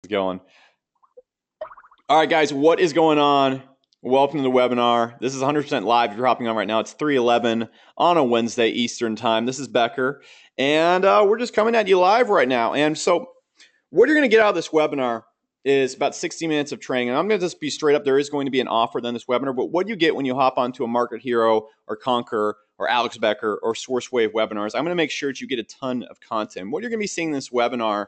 Going. All right, guys, what is going on? Welcome to the webinar. This is 100% live. If you're hopping on right now, it's 3:11 on a Wednesday Eastern time. This is Becker, and we're just coming at you live right now. And so, what you're going to get out of this webinar is about 60 minutes of training. And I'm going to just be straight up. There is going to be an offer then this webinar, but what you get when you hop onto a Market Hero or Conquer or Alex Becker or SourceWave webinars, I'm going to make sure that you get a ton of content. What you're going to be seeing in this webinar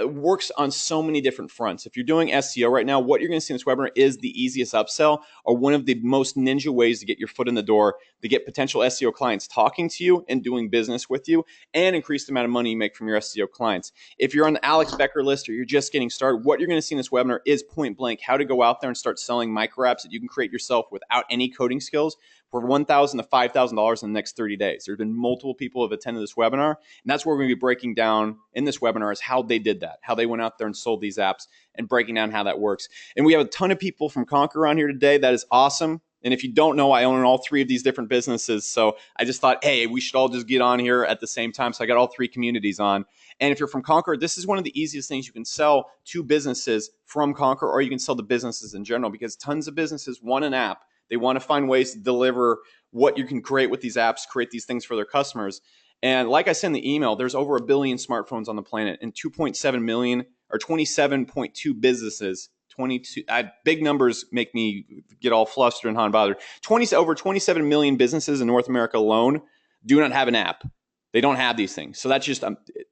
works on so many different fronts. If you're doing SEO right now, what you're going to see in this webinar is the easiest upsell or one of the most ninja ways to get your foot in the door, to get potential SEO clients talking to you and doing business with you and increase the amount of money you make from your SEO clients. If you're on the Alex Becker list or you're just getting started, what you're going to see in this webinar is point blank how to go out there and start selling micro apps that you can create yourself without any coding skills for $1,000 to $5,000 in the next 30 days. There have been multiple people who have attended this webinar, and that's what we're going to be breaking down in this webinar is how they did that, how they went out there and sold these apps and breaking down how that works. And we have a ton of people from Conquer on here today. That is awesome. And if you don't know, I own all three of these different businesses. So I just thought, hey, we should all just get on here at the same time. So I got all three communities on. And if you're from Conquer, this is one of the easiest things you can sell to businesses from Conquer, or you can sell to businesses in general, because tons of businesses want an app. They want to find ways to deliver what you can create with these apps, create these things for their customers. And like I said in the email, there's over 1 billion smartphones on the planet and 2.7 million or 27.2 businesses. 22 big numbers make me get all flustered and hot and bothered. Over 27 million businesses in North America alone do not have an app. They don't have these things. So that's just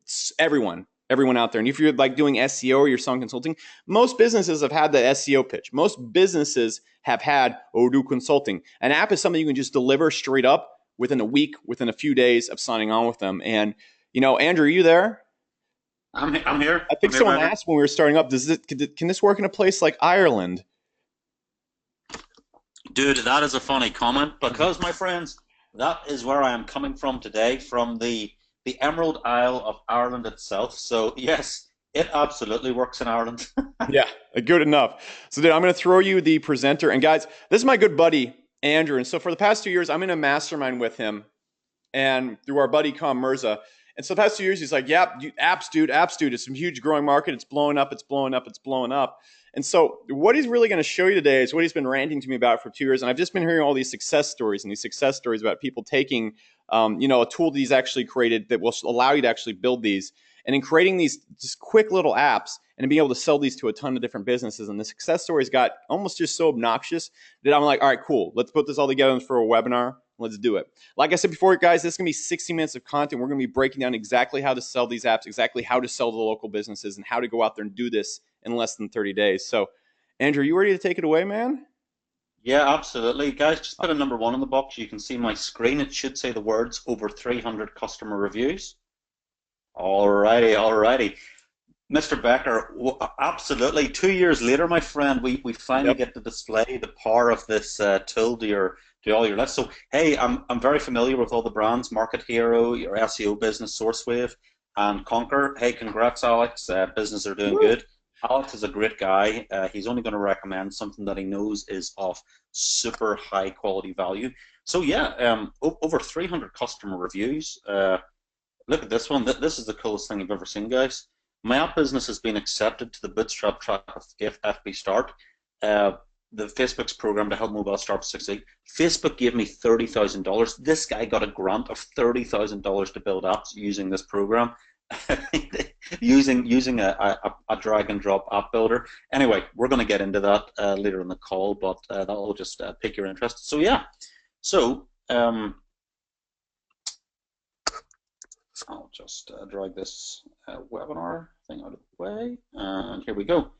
it's everyone out there. And if you're like doing SEO or you're selling consulting, most businesses have had the SEO pitch. Most businesses have had Odoo consulting. An app is something you can just deliver straight up within a week, within a few days of signing on with them. And, you know, Andrew, are you there? I'm here. I I'm think here, someone Becker. asked when we were starting up, can this work in a place like Ireland? Dude, that is a funny comment because, my friends, that is where I am coming from today, from the Emerald Isle of Ireland itself. So yes, it absolutely works in Ireland. Yeah, good enough. So dude, I'm going to throw you the presenter. And guys, this is my good buddy, Andrew. And so for the past 2 years, I'm in a mastermind with him and through our buddy Com Mirza. And so the past 2 years, he's like, yeah, apps, dude. It's a huge growing market. It's blowing up. It's blowing up. It's blowing up. And so what he's really going to show you today is what he's been ranting to me about for 2 years. And I've just been hearing all these success stories and these success stories about people taking, a tool that he's actually created that will allow you to actually build these. And in creating these just quick little apps and being able to sell these to a ton of different businesses. And the success stories got almost just so obnoxious that I'm like, all right, cool. Let's put this all together for a webinar. Let's do it. Like I said before, guys, this is going to be 60 minutes of content. We're going to be breaking down exactly how to sell these apps, exactly how to sell to the local businesses, and how to go out there and do this in less than 30 days. So, Andrew, you ready to take it away, man? Yeah, absolutely. Guys, just put a number one in the box. You can see my screen. It should say the words over 300 customer reviews. Alrighty, alrighty. Mr. Becker, absolutely. 2 years later, my friend, we finally Yep. get to display the power of this tool to all your lists. So, hey, I'm very familiar with all the brands: Market Hero, your SEO business, SourceWave, and Conquer. Hey, congrats, Alex. Business are doing Woo. good. Alex is a great guy. He's only going to recommend something that he knows is of super high quality value. So, yeah, over 300 customer reviews. Look at this one. This is the coolest thing you've ever seen, guys. My app business has been accepted to the Bootstrap track of FB Start, uh, the Facebook's program to help mobile startups succeed. Facebook gave me $30,000. This guy got a grant of $30,000 to build apps using this program, using a drag and drop app builder. Anyway, we're going to get into that later in the call, but that'll just pique your interest. So yeah, so. I'll just drag this webinar thing out of the way, and here we go.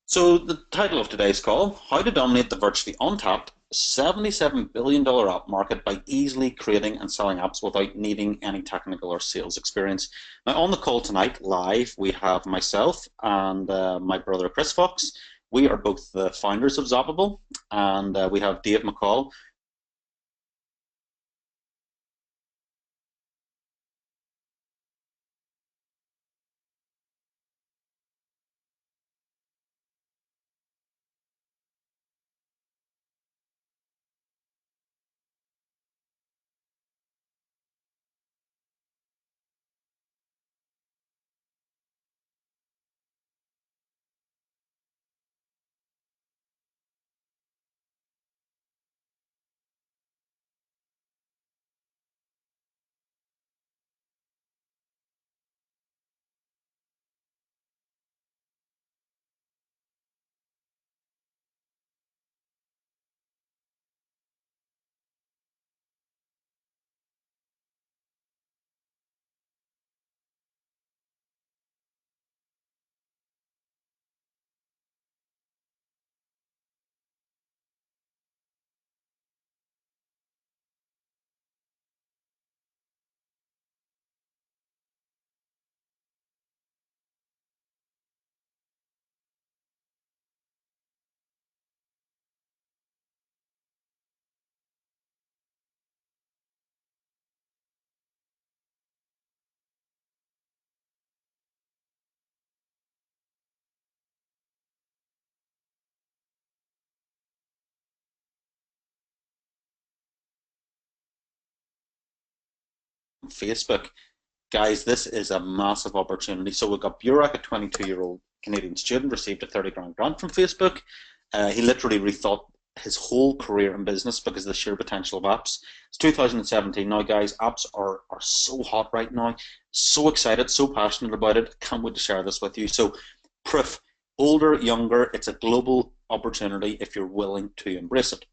So the title of today's call, How to Dominate the Virtually Untapped $77 billion app market by easily creating and selling apps without needing any technical or sales experience. Now on the call tonight, live, we have myself and my brother Chris Fox. We are both the founders of Zappable, and we have Dave McCall, Facebook. Guys, this is a massive opportunity. So we've got Burak, a 22-year-old Canadian student, received a 30 grand grant from Facebook. He literally rethought his whole career in business because of the sheer potential of apps. It's 2017 now, guys. Apps are so hot right now. So excited, so passionate about it. Can't wait to share this with you. So, proof, older, younger, it's a global opportunity if you're willing to embrace it.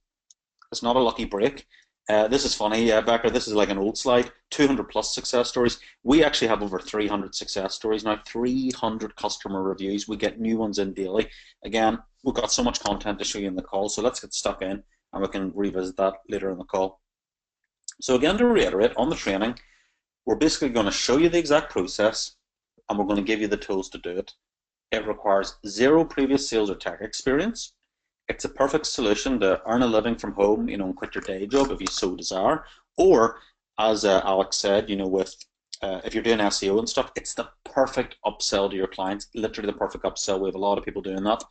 It's not a lucky break. This is funny, Becker. This is like an old slide. 200 plus success stories. We actually have over 300 success stories now. 300 customer reviews. We get new ones in daily. Again, we've got so much content to show you in the call, so let's get stuck in and we can revisit that later in the call. So again, to reiterate, on the training, we're basically going to show you the exact process and we're going to give you the tools to do it. It requires zero previous sales or tech experience. It's a perfect solution to earn a living from home, and quit your day job if you so desire. Or, as Alex said, with if you're doing SEO and stuff, it's the perfect upsell to your clients. Literally the perfect upsell. We have a lot of people doing that.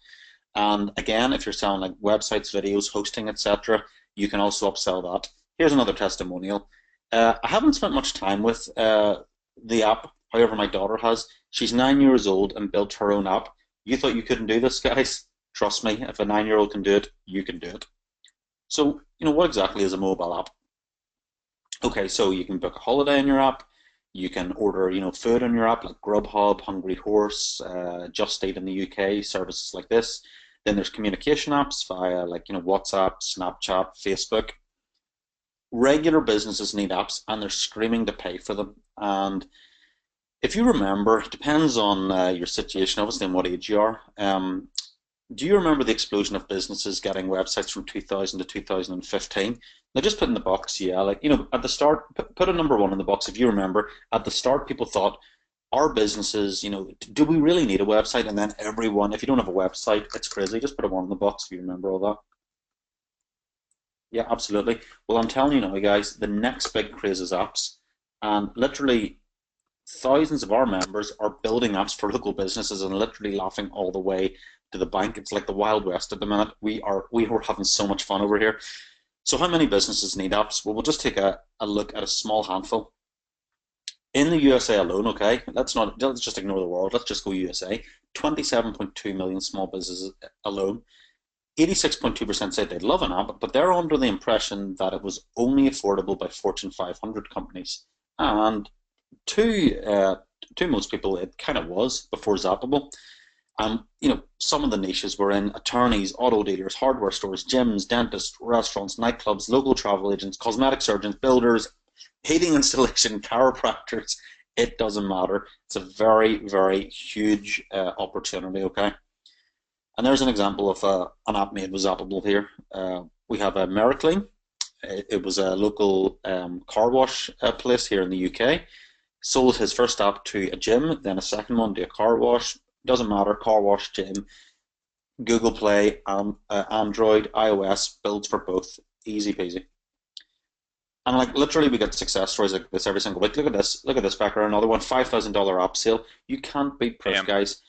And again, if you're selling like websites, videos, hosting, etc., you can also upsell that. Here's another testimonial. I haven't spent much time with the app. However, my daughter has. She's 9 years old and built her own app. You thought you couldn't do this, guys? Trust me, if a 9-year-old can do it, you can do it. So, what exactly is a mobile app? Okay, so you can book a holiday in your app. You can order, food on your app like Grubhub, Hungry Horse, Just Eat in the UK, services like this. Then there's communication apps via like, WhatsApp, Snapchat, Facebook. Regular businesses need apps and they're screaming to pay for them. And if you remember, it depends on your situation, obviously, and what age you are. Do you remember the explosion of businesses getting websites from 2000 to 2015? Now, just put in the box, yeah, at the start, put a number 1 in the box if you remember. At the start, people thought, our businesses, do we really need a website? And then everyone, if you don't have a website, it's crazy. Just put a 1 in the box if you remember all that. Yeah, absolutely. Well, I'm telling you now, guys, the next big craze is apps. And literally, thousands of our members are building apps for local businesses and literally laughing all the way to the bank. It's like the Wild West at the minute. We are having so much fun over here. So how many businesses need apps? Well, we'll just take a look at a small handful. In the USA alone, okay, let's just ignore the world. Let's just go USA. 27.2 million small businesses alone. 86.2% said they'd love an app, but they're under the impression that it was only affordable by Fortune 500 companies. And to most people, it kind of was before Zappable. Some of the niches were in attorneys, auto dealers, hardware stores, gyms, dentists, restaurants, nightclubs, local travel agents, cosmetic surgeons, builders, heating installation, chiropractors. It doesn't matter. It's a very, very huge opportunity, okay? And there's an example of an app made with Zappable here. We have a Mericlean. It was a local car wash place here in the UK. Sold his first app to a gym, then a second one to a car wash. Doesn't matter, car wash, gym, Google Play, Android, iOS, builds for both, easy peasy. And like literally we get success stories like this every single week. Look at this, Becker, another one, $5,000 app sale. You can't beat proof, guys.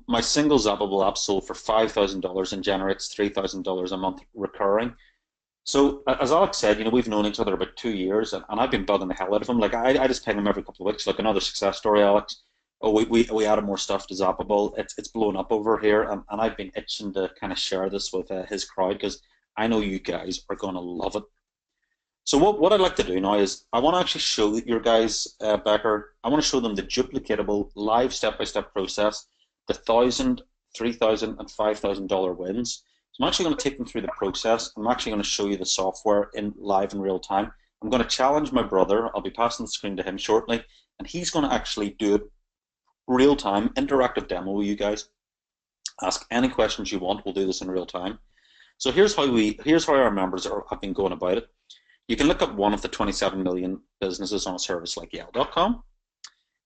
My single Zappable app sold for $5,000 and generates $3,000 a month recurring. So as Alex said, we've known each other about 2 years, and I've been bugging the hell out of him. Like I just ping him every couple of weeks. Like another success story, Alex. Oh, we added more stuff to Zappable. It's blown up over here, and I've been itching to kind of share this with his crowd because I know you guys are going to love it. So what I'd like to do now is I want to actually show your guys, Becker, I want to show them the duplicatable live step-by-step process, the $1,000, $3,000, and $5,000 wins. So I'm actually going to take them through the process. I'm actually going to show you the software live in real time. I'm going to challenge my brother. I'll be passing the screen to him shortly, and he's going to actually do it real time, interactive demo with you guys. Ask any questions you want. We'll do this in real time. So here's how our members have been going about it. You can look up one of the 27 million businesses on a service like Yale.com.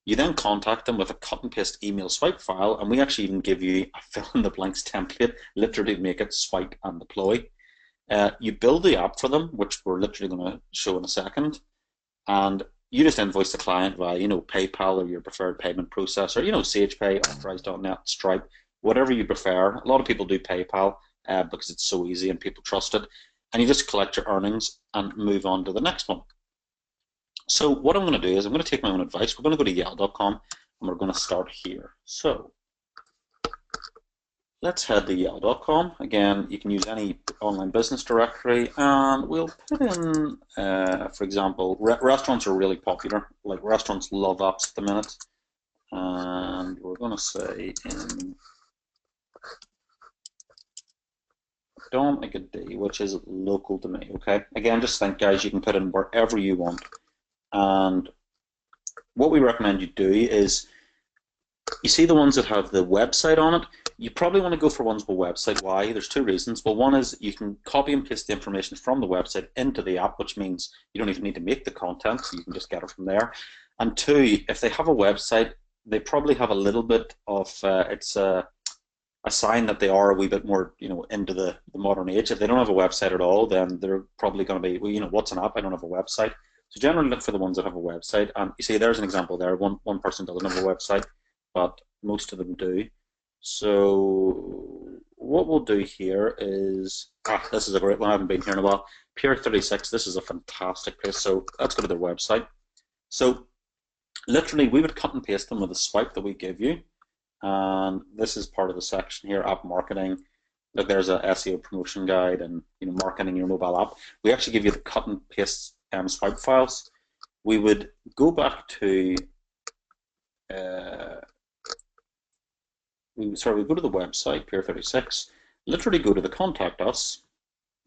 You then contact them with a cut and paste email swipe file, and we actually even give you a fill in the blanks template, literally make it swipe and deploy. You build the app for them, which we're literally going to show in a second, and you just invoice the client via, PayPal or your preferred payment processor, SagePay, Authorize.net, Stripe, whatever you prefer. A lot of people do PayPal because it's so easy and people trust it. And you just collect your earnings and move on to the next one. So what I'm going to do is I'm going to take my own advice. We're going to go to yell.com and we're going to start here. So let's head to yell.com. Again, you can use any online business directory, and we'll put in, for example, restaurants are really popular. Like restaurants love apps at the minute, and we're going to say in Don't Make a D, which is local to me. Okay. Again, just think, guys, you can put in wherever you want, and what we recommend you do is, you see the ones that have the website on it, you probably want to go for ones with website. Why? There's two reasons. Well, one is you can copy and paste the information from the website into the app, which means you don't even need to make the content, so you can just get it from there. And two, if they have a website, they probably have a little bit of, it's a sign that they are a wee bit more, into the modern age. If they don't have a website at all, then they're probably going to be, well, what's an app? I don't have a website. So generally look for the ones that have a website. And you see, there's an example there. One person doesn't have a website, but most of them do. So what we'll do here is, this is a great one. I haven't been here in a while. Pier 36. This is a fantastic place. So let's go to their website. So literally, we would cut and paste them with a swipe that we give you. And this is part of the section here, app marketing. Look, there's a SEO promotion guide and marketing your mobile app. We actually give you the cut and paste swipe files. We would go back to we go to the website, Pier36, literally go to the contact us.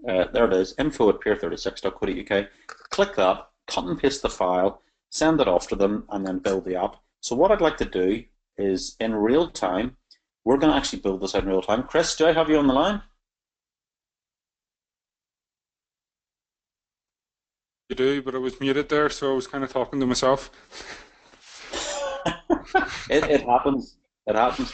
There it is, info@pier36.co.uk. Click that, cut and paste the file, send it off to them, and then build the app. So what I'd like to do is, in real time, we're going to actually build this out in real time. Chris, do I have you on the line? You do, but I was muted there, so I was kind of talking to myself. It happens. It happens.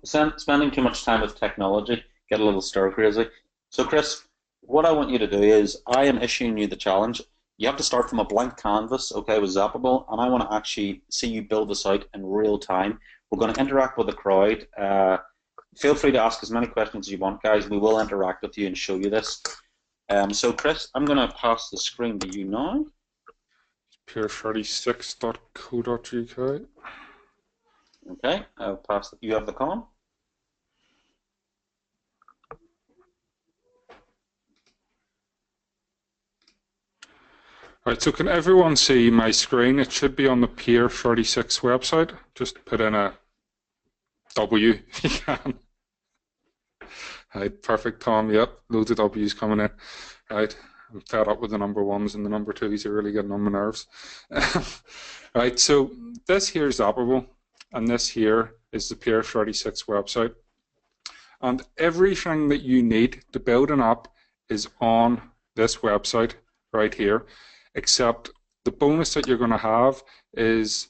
Spending too much time with technology, get a little stir crazy. So, Chris, what I want you to do is, I am issuing you the challenge. You have to start from a blank canvas, okay, with Zappable, and I want to actually see you build this out in real time. We're going to interact with the crowd. Feel free to ask as many questions as you want, guys. We will interact with you and show you this. So, Chris, I'm going to pass the screen to you now. Pier36.co.uk. Okay, I'll pass. You have the com. Right, so can everyone see my screen? It should be on the Pier36 website. Just put in a W if you can. Right, perfect, Tom. Yep, loads of W's coming in. Right, I'm fed up with the number ones and the number twos are really getting on my nerves. Right, so this here is Zappable, and this here is the Pier36 website. And everything that you need to build an app is on this website right here, except the bonus that you're going to have is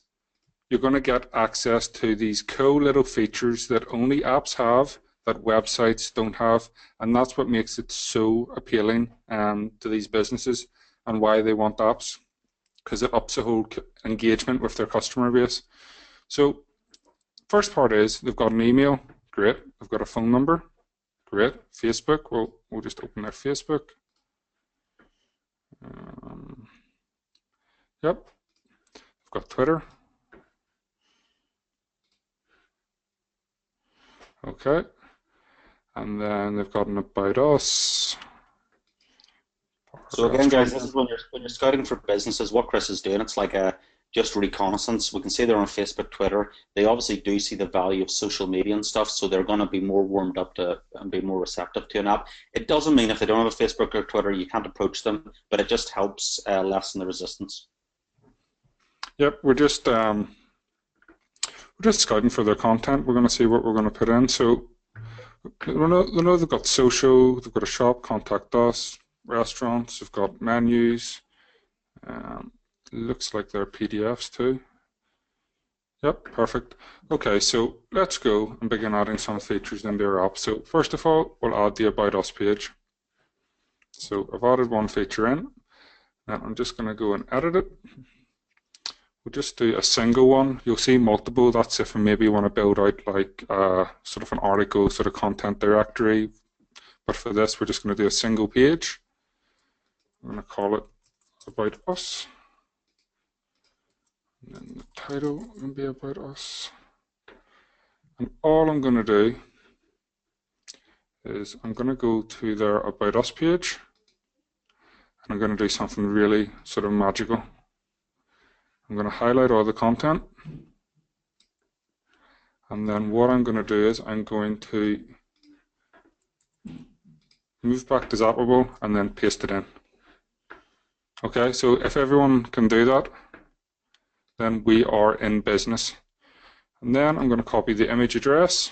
you're going to get access to these cool little features that only apps have, that websites don't have, and that's what makes it so appealing to these businesses and why they want apps, because it ups the whole engagement with their customer base. So first part is they've got an email, great. They've got a phone number, great. Facebook, we'll just open their Facebook. Yep, they've got Twitter. Okay, and then they've got an About Us. So again, guys, this is when you're scouting for businesses. What Chris is doing, it's like a just reconnaissance. We can see they're on Facebook, Twitter. They obviously do see the value of social media and stuff, so they're going to be more warmed up to and be more receptive to an app. It doesn't mean if they don't have a Facebook or Twitter, you can't approach them, but it just helps lessen the resistance. Yep, we're just scouting for their content. We're going to see what we're going to put in. So they know they've got social, they've got a shop, contact us, restaurants, they've got menus. Looks like they're PDFs too. Yep, perfect. Okay, so let's go and begin adding some features into our app. So first of all, we'll add the About Us page. So I've added one feature in, and I'm just going to go and edit it. We'll just do a single one. You'll see multiple. That's if we maybe want to build out like sort of an article, sort of content directory. But for this, we're just going to do a single page. I'm going to call it About Us. And then the title will be about us. And all I'm going to do is I'm going to go to their About Us page, and I'm going to do something really sort of magical. I'm going to highlight all the content, and then what I'm going to do is I'm going to move back to Zappable and then paste it in. Okay, so if everyone can do that, then we are in business. And then I'm going to copy the image address.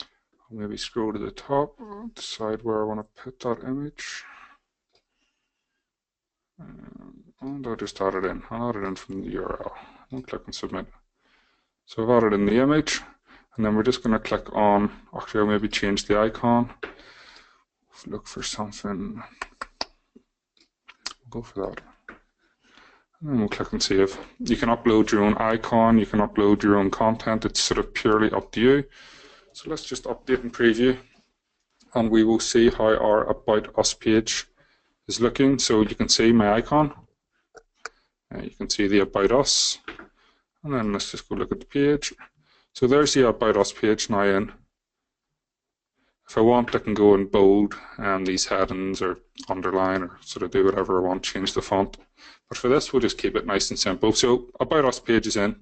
I'll maybe scroll to the top, decide where I want to put that image. And I'll just add it in. I'll add it in from the URL. I'll click on submit. So I've added in the image, and then we're just going to click on, actually I'll maybe change the icon. Look for something, we'll go for that. And then we'll click on save. You can upload your own icon, you can upload your own content, it's sort of purely up to you. So let's just update and preview, and we will see how our About Us page is looking. So you can see my icon, you can see the About Us, and then let's just go look at the page. So there's the About Us page now in. If I want, I can go in bold and these headings or underline or sort of do whatever I want, change the font. But for this, we'll just keep it nice and simple. So About Us page is in.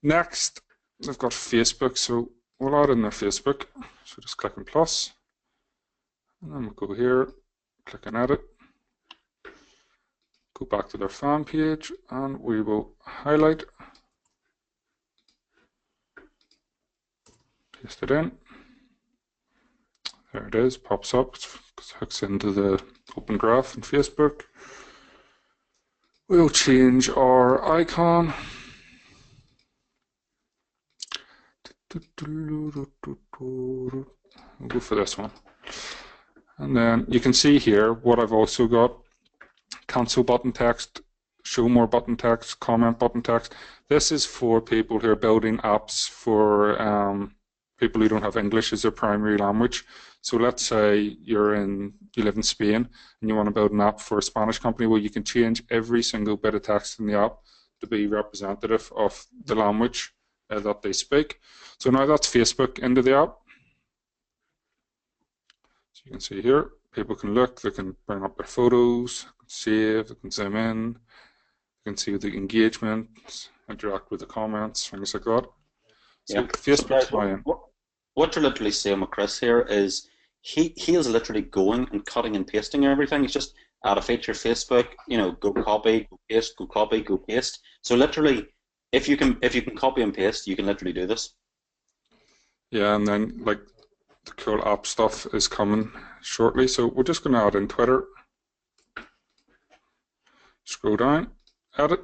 Next, I've got Facebook, so we'll add in their Facebook. So just click on plus, and then we'll go here, click on edit, go back to their fan page, and we will highlight, paste it in. There it is, pops up, it hooks into the open graph in Facebook. We'll change our icon. We'll go for this one. And then you can see here what I've also got. Cancel button text, show more button text, comment button text. This is for people who are building apps for people who don't have English as their primary language. So let's say you live in Spain and you want to build an app for a Spanish company. Well, you can change every single bit of text in the app to be representative of the language that they speak. So now that's Facebook into the app. So you can see here, people can look, they can bring up their photos, save, they can zoom in, they can see the engagement, interact with the comments, things like that. So yeah. Facebook's What you're literally saying with Chris here is he is literally going and cutting and pasting everything. It's just add a feature Facebook, go copy, go paste, go copy, go paste. So literally, if you can copy and paste, you can literally do this. Yeah, and then like the cool app stuff is coming shortly. So we're just going to add in Twitter. Scroll down, edit.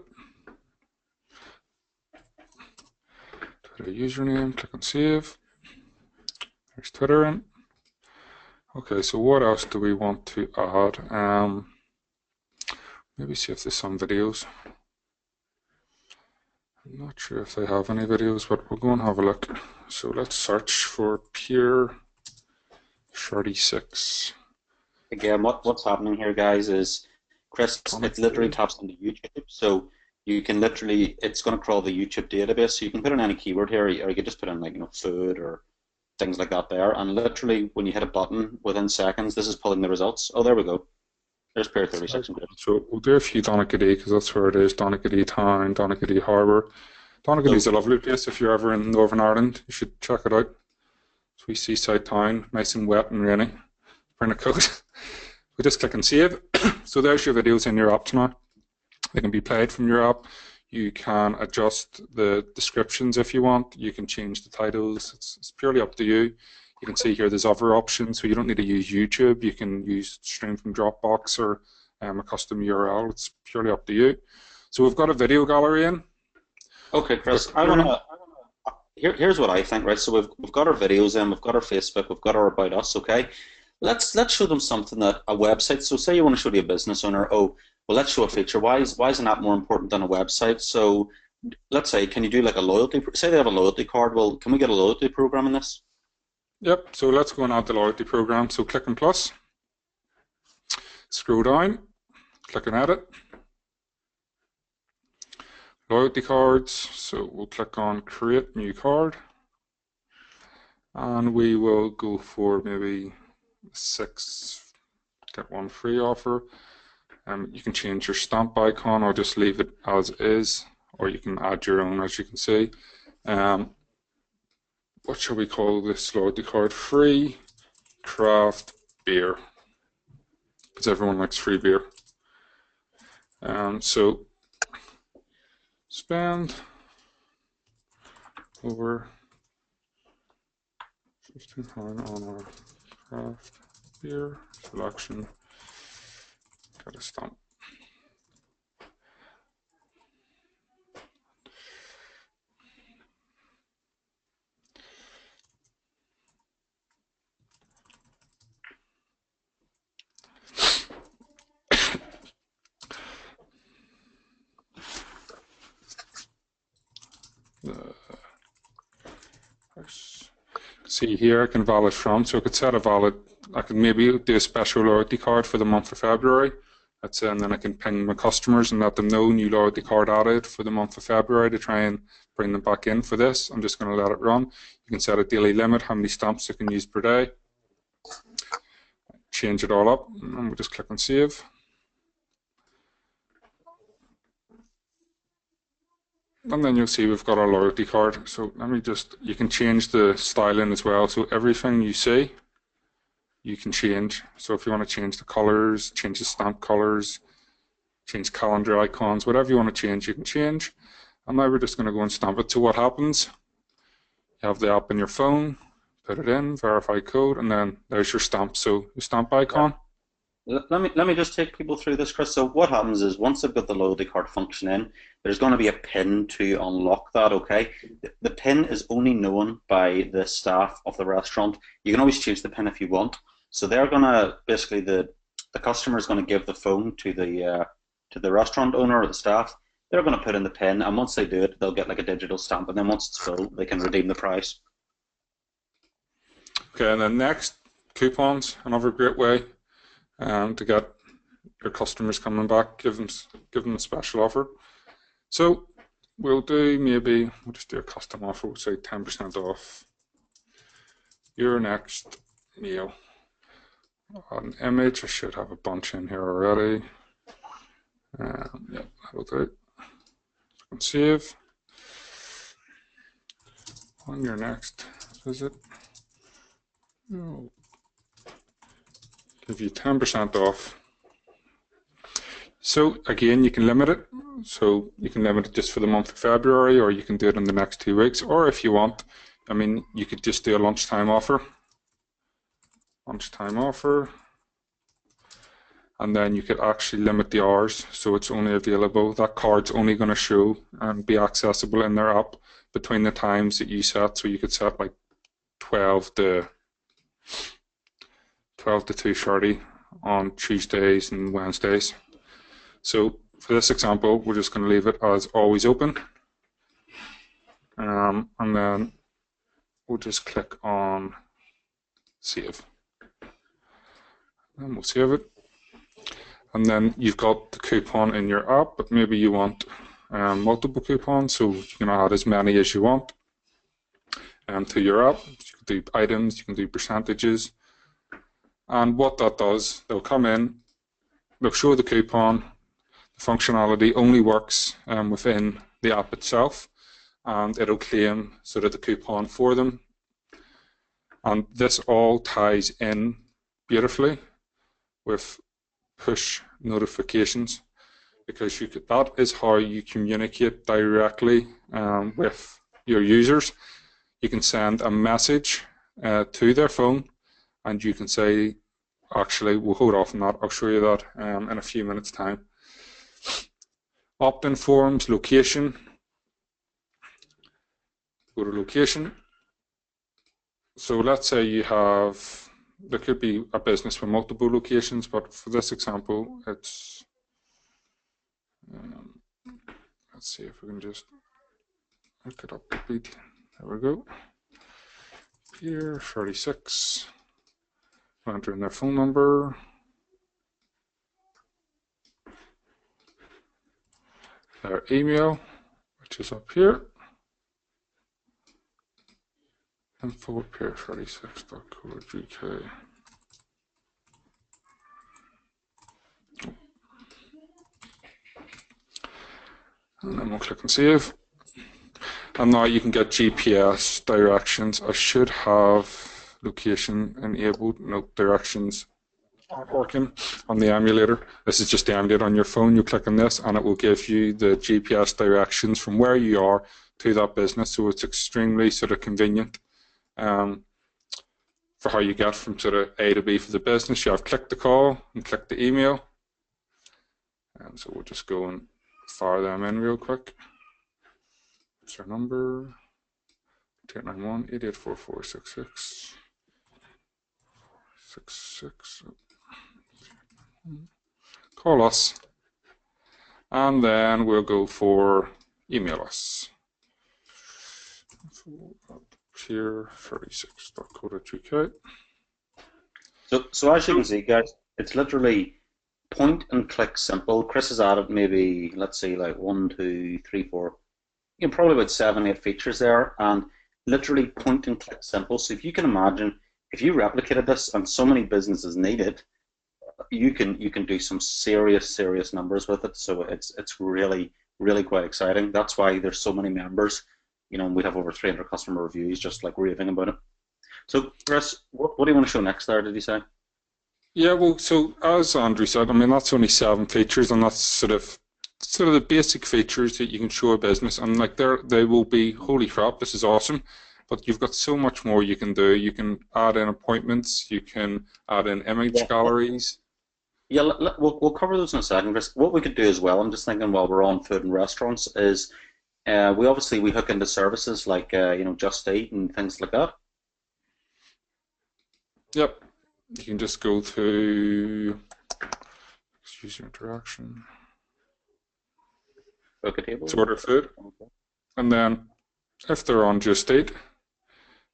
Twitter username, click on save. There's Twitter in. Okay, so what else do we want to add? Maybe see if there's some videos. I'm not sure if they have any videos, but we'll go and have a look. So let's search for Pier 36. Again, what's happening here, guys, is Chris, it literally taps into YouTube. So you can literally, it's going to crawl the YouTube database. So you can put in any keyword here, or you can just put in like food or things like that there. And literally, when you hit a button, within seconds, this is pulling the results. Oh, there we go. There's Pier 36. So we'll do a few Donaghadee because that's where it is. Donaghadee Town, Donaghadee Harbour. Donaghadee a lovely place. If you're ever in Northern Ireland, you should check it out. Sweet seaside town, nice and wet and rainy. Bring a coat. We just click and save. So there's your videos in your app now. They can be played from your app. You can adjust the descriptions if you want. You can change the titles. It's purely up to you. You can see here there's other options, so you don't need to use YouTube. You can use stream from Dropbox or a custom URL. It's purely up to you. So we've got a video gallery in. Okay, Chris, here's what I think, right? So we've got our videos in, we've got our Facebook, we've got our About Us, okay? Let's show them something that a website. So say you want to show to a business owner, well, let's show a feature. Why is an app more important than a website? So let's say, can you do like a loyalty? Say they have a loyalty card. Well, can we get a loyalty program in this? Yep. So let's go and add the loyalty program. So click on plus, scroll down, click on edit. loyalty cards. So we'll click on create new card, and we will go for maybe 6 get 1 free offer. You can change your stamp icon or just leave it as is, or you can add your own, as you can see. What shall we call this loyalty card? Free craft beer, because everyone likes free beer. So spend over £15 on our craft beer selection. Got a stamp. See here, I can valid from, so I could set a valid, I could maybe do a special loyalty card for the month of February. That's it, and then I can ping my customers and let them know new loyalty card added for the month of February to try and bring them back in for this. I'm just going to let it run. You can set a daily limit, how many stamps you can use per day. Change it all up, and we'll just click on save. And then you'll see we've got our loyalty card. So let me just, you can change the styling as well. So everything you see, you can change. So if you want to change the colors, change the stamp colors, change calendar icons, whatever you want to change, you can change. And now we're just going to go and stamp it. So what happens? You have the app in your phone, put it in, verify code, and then there's your stamp. So the stamp icon. Let me just take people through this, Chris. So what happens is once they've got the loyalty card function in, there's going to be a PIN to unlock that, okay? The PIN is only known by the staff of the restaurant. You can always change the PIN if you want. So they're going to, basically the customer is going to give the phone to the restaurant owner or the staff. They're going to put in the PIN, and once they do it, they'll get like a digital stamp, and then once it's full, they can redeem the price. Okay, and then next, coupons, another great way to get your customers coming back, give them a special offer. So we'll just do a custom offer. We'll say 10% off your next meal. An image, I should have a bunch in here already. Yeah, that'll do. And save. On your next visit, give you 10% off. So again, you can limit it. So you can limit it just for the month of February, or you can do it in the next 2 weeks. Or if you want, I mean, you could just do a lunchtime offer. Lunchtime offer. And then you could actually limit the hours. So it's only available, that card's only going to show and be accessible in their app between the times that you set. So you could set like 12 to 2:30 on Tuesdays and Wednesdays. So for this example, we're just going to leave it as always open. And then we'll just click on save. And we'll save it. And then you've got the coupon in your app, but maybe you want multiple coupons, so you can add as many as you want to your app. You can do items, you can do percentages. And what that does, they'll come in, they'll show the coupon. The functionality only works within the app itself, and it'll claim sort of the coupon for them. And this all ties in beautifully with push notifications, because that is how you communicate directly with your users. You can send a message to their phone, and you can say, actually, we'll hold off on that. I'll show you that in a few minutes' time. Opt-in forms, location. Go to location. So let's say you have, there could be a business with multiple locations, but for this example, it's, let's see if we can just look it up a bit. There we go. Here, 36. Enter in their phone number. Their email. which is up here. Info at pier36.co.uk. And then we'll click and save. And now you can get GPS directions. I should have location enabled. Nope, directions aren't working on the emulator. This is just the emulator on your phone. You click on this and it will give you the GPS directions from where you are to that business. So it's extremely sort of convenient for how you get from sort of A to B for the business. You have click the call and click the email. And so we'll just go and fire them in real quick. What's our number? 891 884466 66. Call us, and then we'll go for email us. Pier36.co.uk. So as you can see, guys, it's literally point and click simple. Chris has added maybe, let's say, like 1, 2, 3, 4, probably about 7, 8 features there, and literally point and click simple. So if you can imagine, if you replicated this, and so many businesses need it, you can do some serious numbers with it. So it's really quite exciting. That's why there's so many members. We have over 300 customer reviews just like raving about it. So Chris, what do you want to show next there, did you say? Yeah, well, so as Andrew said, I mean, that's only 7 features, and that's sort of the basic features that you can show a business, and like they will be, holy crap, this is awesome. But you've got so much more you can do. You can add in appointments, you can add in image galleries. Yeah, we'll cover those in a second, Chris. What we could do as well, I'm just thinking while we're on food and restaurants, is we hook into services like Just Eat and things like that. Yep. You can just go to user interaction. Book a table. Order food. Okay. And then if they're on Just Eat,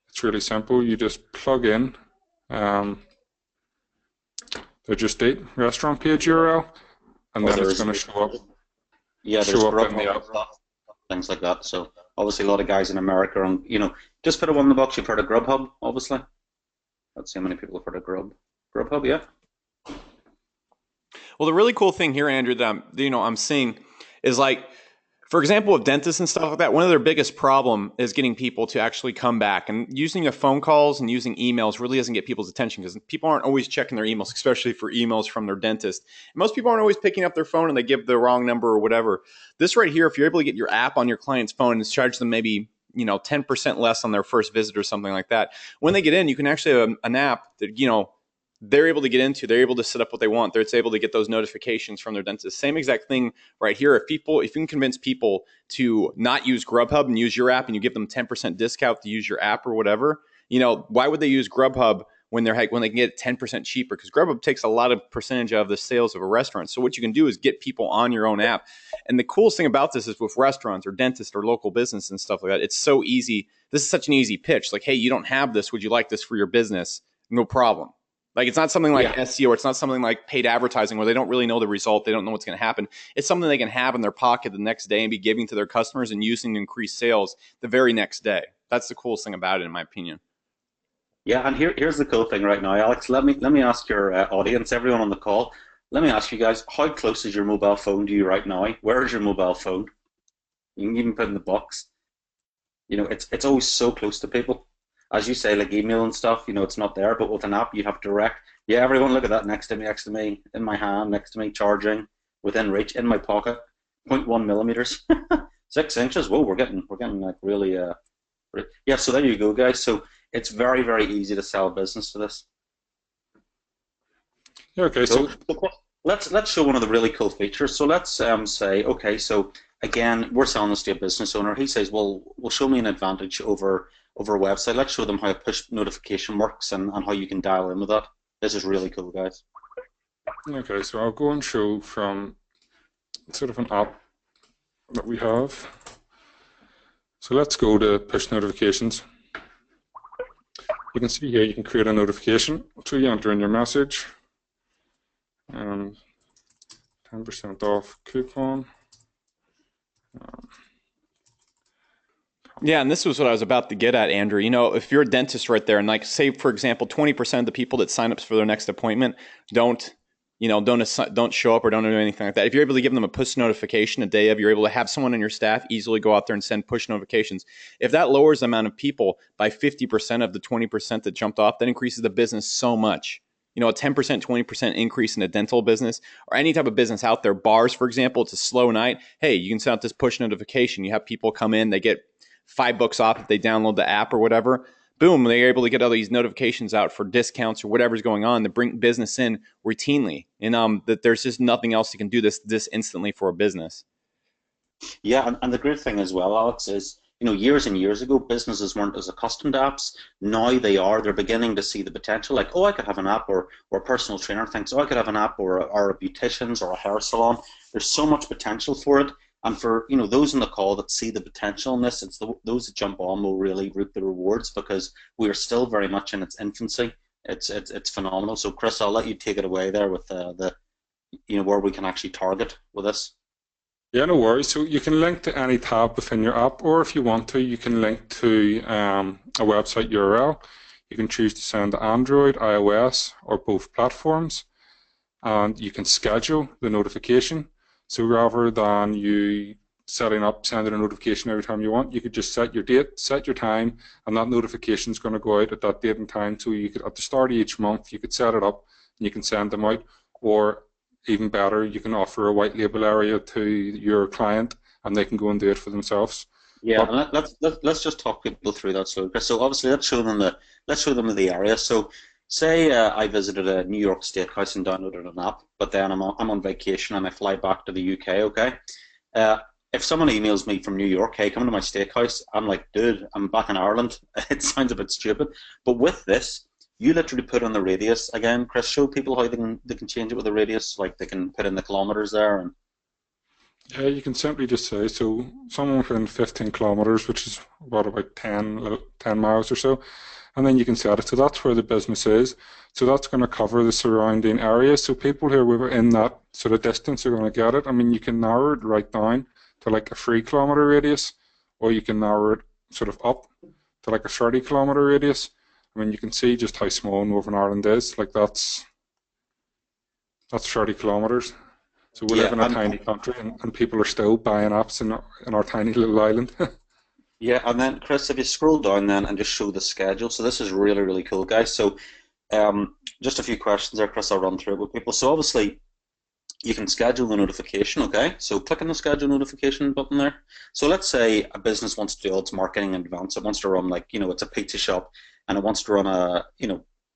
it's really simple. You just plug in the Just Eat restaurant page URL, and then it's going to show up. Yeah, there's Grubhub stuff, things like that. So obviously a lot of guys in America, and just put a 1 in the box. You've heard of Grubhub, obviously. Let's see how many people have heard of Grubhub, yeah. Well, the really cool thing here, Andrew, that I'm seeing is like, for example, with dentists and stuff like that, one of their biggest problem is getting people to actually come back. And using phone calls and using emails really doesn't get people's attention because people aren't always checking their emails, especially for emails from their dentist. And most people aren't always picking up their phone and they give the wrong number or whatever. This right here, if you're able to get your app on your client's phone and charge them maybe 10% less on their first visit or something like that, when they get in, you can actually have an app that, they're able to get into. They're able to set up what they want. It's able to get those notifications from their dentist. Same exact thing right here. If you can convince people to not use Grubhub and use your app, and you give them 10% discount to use your app or whatever, why would they use Grubhub when they can get it 10% cheaper? Because Grubhub takes a lot of percentage of the sales of a restaurant. So what you can do is get people on your own app. And the coolest thing about this is with restaurants or dentists or local business and stuff like that, it's so easy. This is such an easy pitch. Like, hey, you don't have this. Would you like this for your business? No problem. Like, it's not something like SEO, or it's not something like paid advertising where they don't really know the result. They don't know what's going to happen. It's something they can have in their pocket the next day and be giving to their customers and using to increase sales the very next day. That's the coolest thing about it, in my opinion. Yeah, and here's the cool thing right now, Alex. Let me ask your audience, everyone on the call, let me ask you guys, how close is your mobile phone to you right now? Where is your mobile phone? You can even put it in the box. It's always so close to people. As you say, like email and stuff, it's not there, but with an app, you have direct. Yeah, everyone, look at that next to me, in my hand, next to me, charging, within reach, in my pocket, 0.1 millimeters, 6 inches. Whoa, we're getting like really, yeah. So there you go, guys. So it's very, very easy to sell a business to this. Yeah, okay. So let's show one of the really cool features. So let's say, okay, so again, we're selling this to a business owner. He says, well, show me an advantage over a website. Let's show them how a push notification works and how you can dial in with that. This is really cool, guys. Okay, so I'll go and show from sort of an app that we have. So let's go to push notifications. You can see here you can create a notification. So you enter in your message. 10% off coupon. Yeah, and this was what I was about to get at, Andrew. You know, if you're a dentist right there, and like say for example, 20% of the people that sign up for their next appointment don't, don't show up or don't do anything like that. If you're able to give them a push notification a day of, you're able to have someone on your staff easily go out there and send push notifications. If that lowers the amount of people by 50% of the 20% that jumped off, that increases the business so much. You know, a 10%, 20% increase in a dental business or any type of business out there. Bars, for example, it's a slow night. Hey, you can send out this push notification. You have people come in, they get $5 off if they download the app or whatever. Boom, they're able to get all these notifications out for discounts or whatever's going on to bring business in routinely. And that there's just nothing else you can do this instantly for a business. Yeah, and the great thing as well, Alex, is years and years ago, businesses weren't as accustomed to apps. Now they are. They're beginning to see the potential. Like, oh, I could have an app, or a personal trainer thinks, oh, I could have an app, or a beautician's or a hair salon. There's so much potential for it. And for those in the call that see the potential in this, it's those that jump on will really reap the rewards because we are still very much in its infancy. It's phenomenal. So Chris, I'll let you take it away there with the where we can actually target with this. Yeah, no worries. So you can link to any tab within your app, or if you want to, you can link to a website URL. You can choose to send to Android, iOS, or both platforms, and you can schedule the notification. So rather than you sending a notification every time you want, you could just set your date, set your time, and that notification is going to go out at that date and time. So you could, at the start of each month, you could set it up and you can send them out, or even better, you can offer a white label area to your client and they can go and do it for themselves. Yeah, and let's just talk people through that. So obviously let's show them the area. So say I visited a New York steakhouse and downloaded an app, but then I'm on vacation and I fly back to the UK. Okay, if someone emails me from New York, hey, come to my steakhouse, I'm like, dude, I'm back in Ireland. It sounds a bit stupid, but with this, you literally put on the radius again. Chris, show people how they can change it with the radius, like they can put in the kilometers there. And yeah, you can simply just say, so someone within 15 kilometers, which is about 10 miles or so, and then you can set it. So that's where the business is. So that's going to cover the surrounding area. So people who are within that sort of distance are going to get it. I mean, you can narrow it right down to like a 3-kilometer radius, or you can narrow it sort of up to like a 30-kilometer radius. I mean, you can see just how small Northern Ireland is. Like that's 30 kilometers. So we live in a tiny country, and people are still buying apps in our tiny little island. Yeah, and then Chris, if you scroll down then and just show the schedule. So this is really, really cool, guys. So just a few questions there, Chris. I'll run through it with people. So obviously, you can schedule the notification, okay? So click on the schedule notification button there. So let's say a business wants to do its marketing in advance. It wants to run it's a pizza shop and it wants to run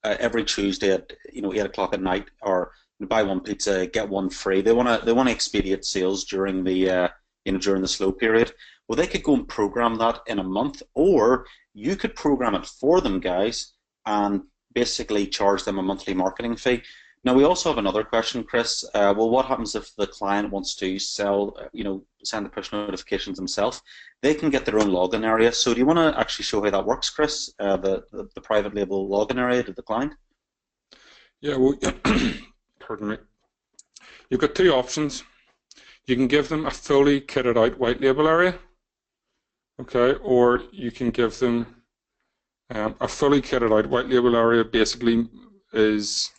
every Tuesday at 8 o'clock at night, or buy one pizza, get one free. They want to expedite sales during the during the slow period. Well, they could go and program that in a month, or you could program it for them, guys, and basically charge them a monthly marketing fee. Now, we also have another question, Chris. Well, what happens if the client wants to send the push notifications themselves? They can get their own login area. So do you want to actually show how that works, Chris, the private label login area to the client? Yeah, well, pardon me. You've got two options. You can give them a fully kitted out white label area, okay, or you can give them a fully kitted out white label area. Basically is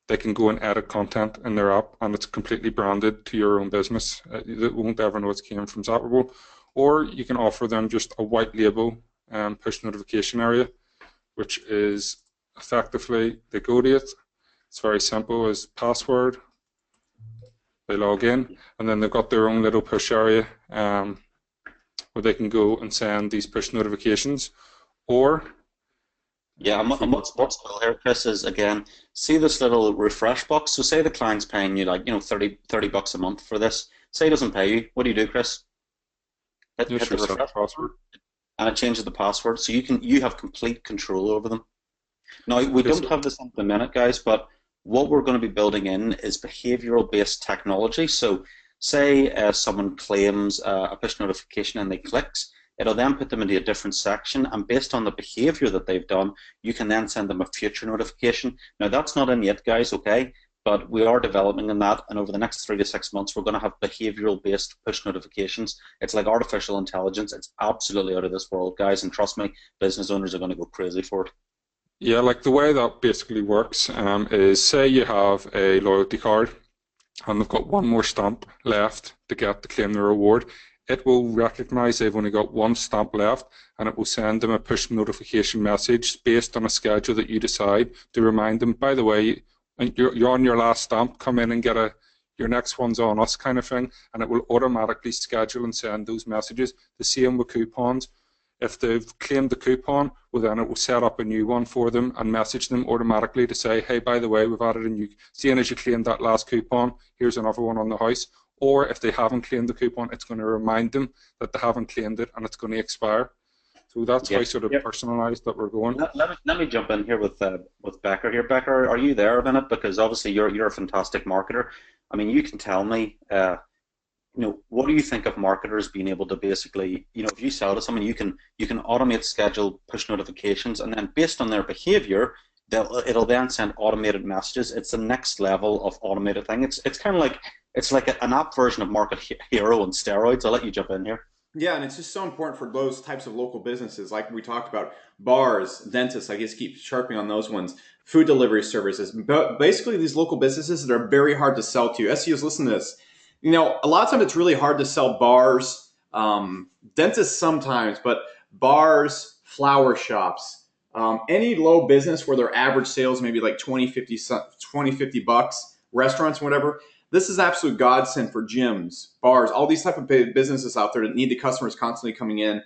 they can go and edit content in their app, and it's completely branded to your own business. They won't ever know it came from Zappable. Or you can offer them just a white label push notification area, which is effectively they go to it. It's very simple as password. They log in, and then they've got their own little push area where they can go and send these push notifications. Or yeah, and what's cool here, Chris, is again, see this little refresh box. So say the client's paying you $30 a month for this. Say he doesn't pay you. What do, Chris? Hit the refresh password, and it changes the password, so you have complete control over them. Now we don't have this in the minute, guys, but what we're going to be building in is behavioral-based technology. So say someone claims a push notification and they clicks, it'll then put them into a different section, and based on the behavior that they've done, you can then send them a future notification. Now that's not in yet, guys, okay? But we are developing in that, and over the next 3 to 6 months, we're going to have behavioral-based push notifications. It's like artificial intelligence. It's absolutely out of this world, guys, and trust me, business owners are going to go crazy for it. Yeah, like the way that basically works is, say you have a loyalty card and they've got one more stamp left to get to claim the reward. It will recognize they've only got one stamp left, and it will send them a push notification message based on a schedule that you decide to remind them, by the way, you're on your last stamp, come in and get your next one's on us kind of thing, and it will automatically schedule and send those messages. The same with coupons. If they've claimed the coupon, well then it will set up a new one for them and message them automatically to say, hey, by the way, we've added a new, seeing as you claimed that last coupon, here's another one on the house. Or if they haven't claimed the coupon, it's going to remind them that they haven't claimed it and it's going to expire. So that's how sort of personalised that we're going. Let me jump in here with Becker here. Becker, are you there a minute? Because obviously you're a fantastic marketer. I mean, you can tell me, what do you think of marketers being able to basically, if you sell to someone, you can automate schedule push notifications, and then based on their behavior, it'll then send automated messages. It's the next level of automated thing. It's kind of like an app version of Market Hero on steroids. I'll let you jump in here. Yeah, and it's just so important for those types of local businesses, like we talked about, bars, dentists. I guess keep sharpening on those ones. Food delivery services, but basically these local businesses that are very hard to sell to. SEOs, listen to this. A lot of times it's really hard to sell bars, dentists sometimes, but bars, flower shops, any low business where their average sales maybe like 20, 50 bucks, restaurants, whatever. This is absolute godsend for gyms, bars, all these type of businesses out there that need the customers constantly coming in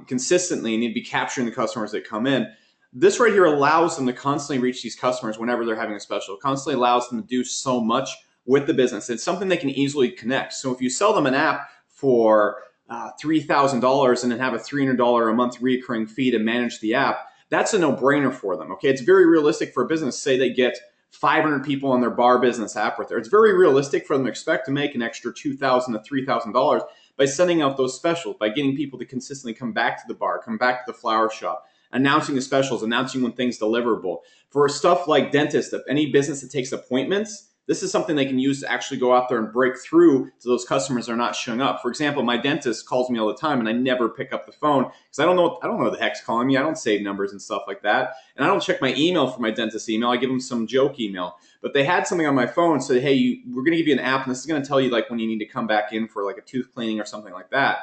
consistently, need to be capturing the customers that come in. This right here allows them to constantly reach these customers whenever they're having a special. It constantly allows them to do so much with the business. It's something they can easily connect. So if you sell them an app for $3,000 and then have a $300 a month recurring fee to manage the app, that's a no-brainer for them. Okay, it's very realistic for a business. Say they get 500 people on their bar business app right there. It's very realistic for them to expect to make an extra $2,000 to $3,000 by sending out those specials, by getting people to consistently come back to the bar, come back to the flower shop, announcing the specials, announcing when things deliverable. For stuff like dentists, if any business that takes appointments, this is something they can use to actually go out there and break through to those customers that are not showing up. For example, my dentist calls me all the time, and I never pick up the phone because I don't know who the heck's calling me. I don't save numbers and stuff like that, and I don't check my email for my dentist email. I give them some joke email. But they had something on my phone said, "Hey, we're going to give you an app, and this is going to tell you like when you need to come back in for like a tooth cleaning or something like that."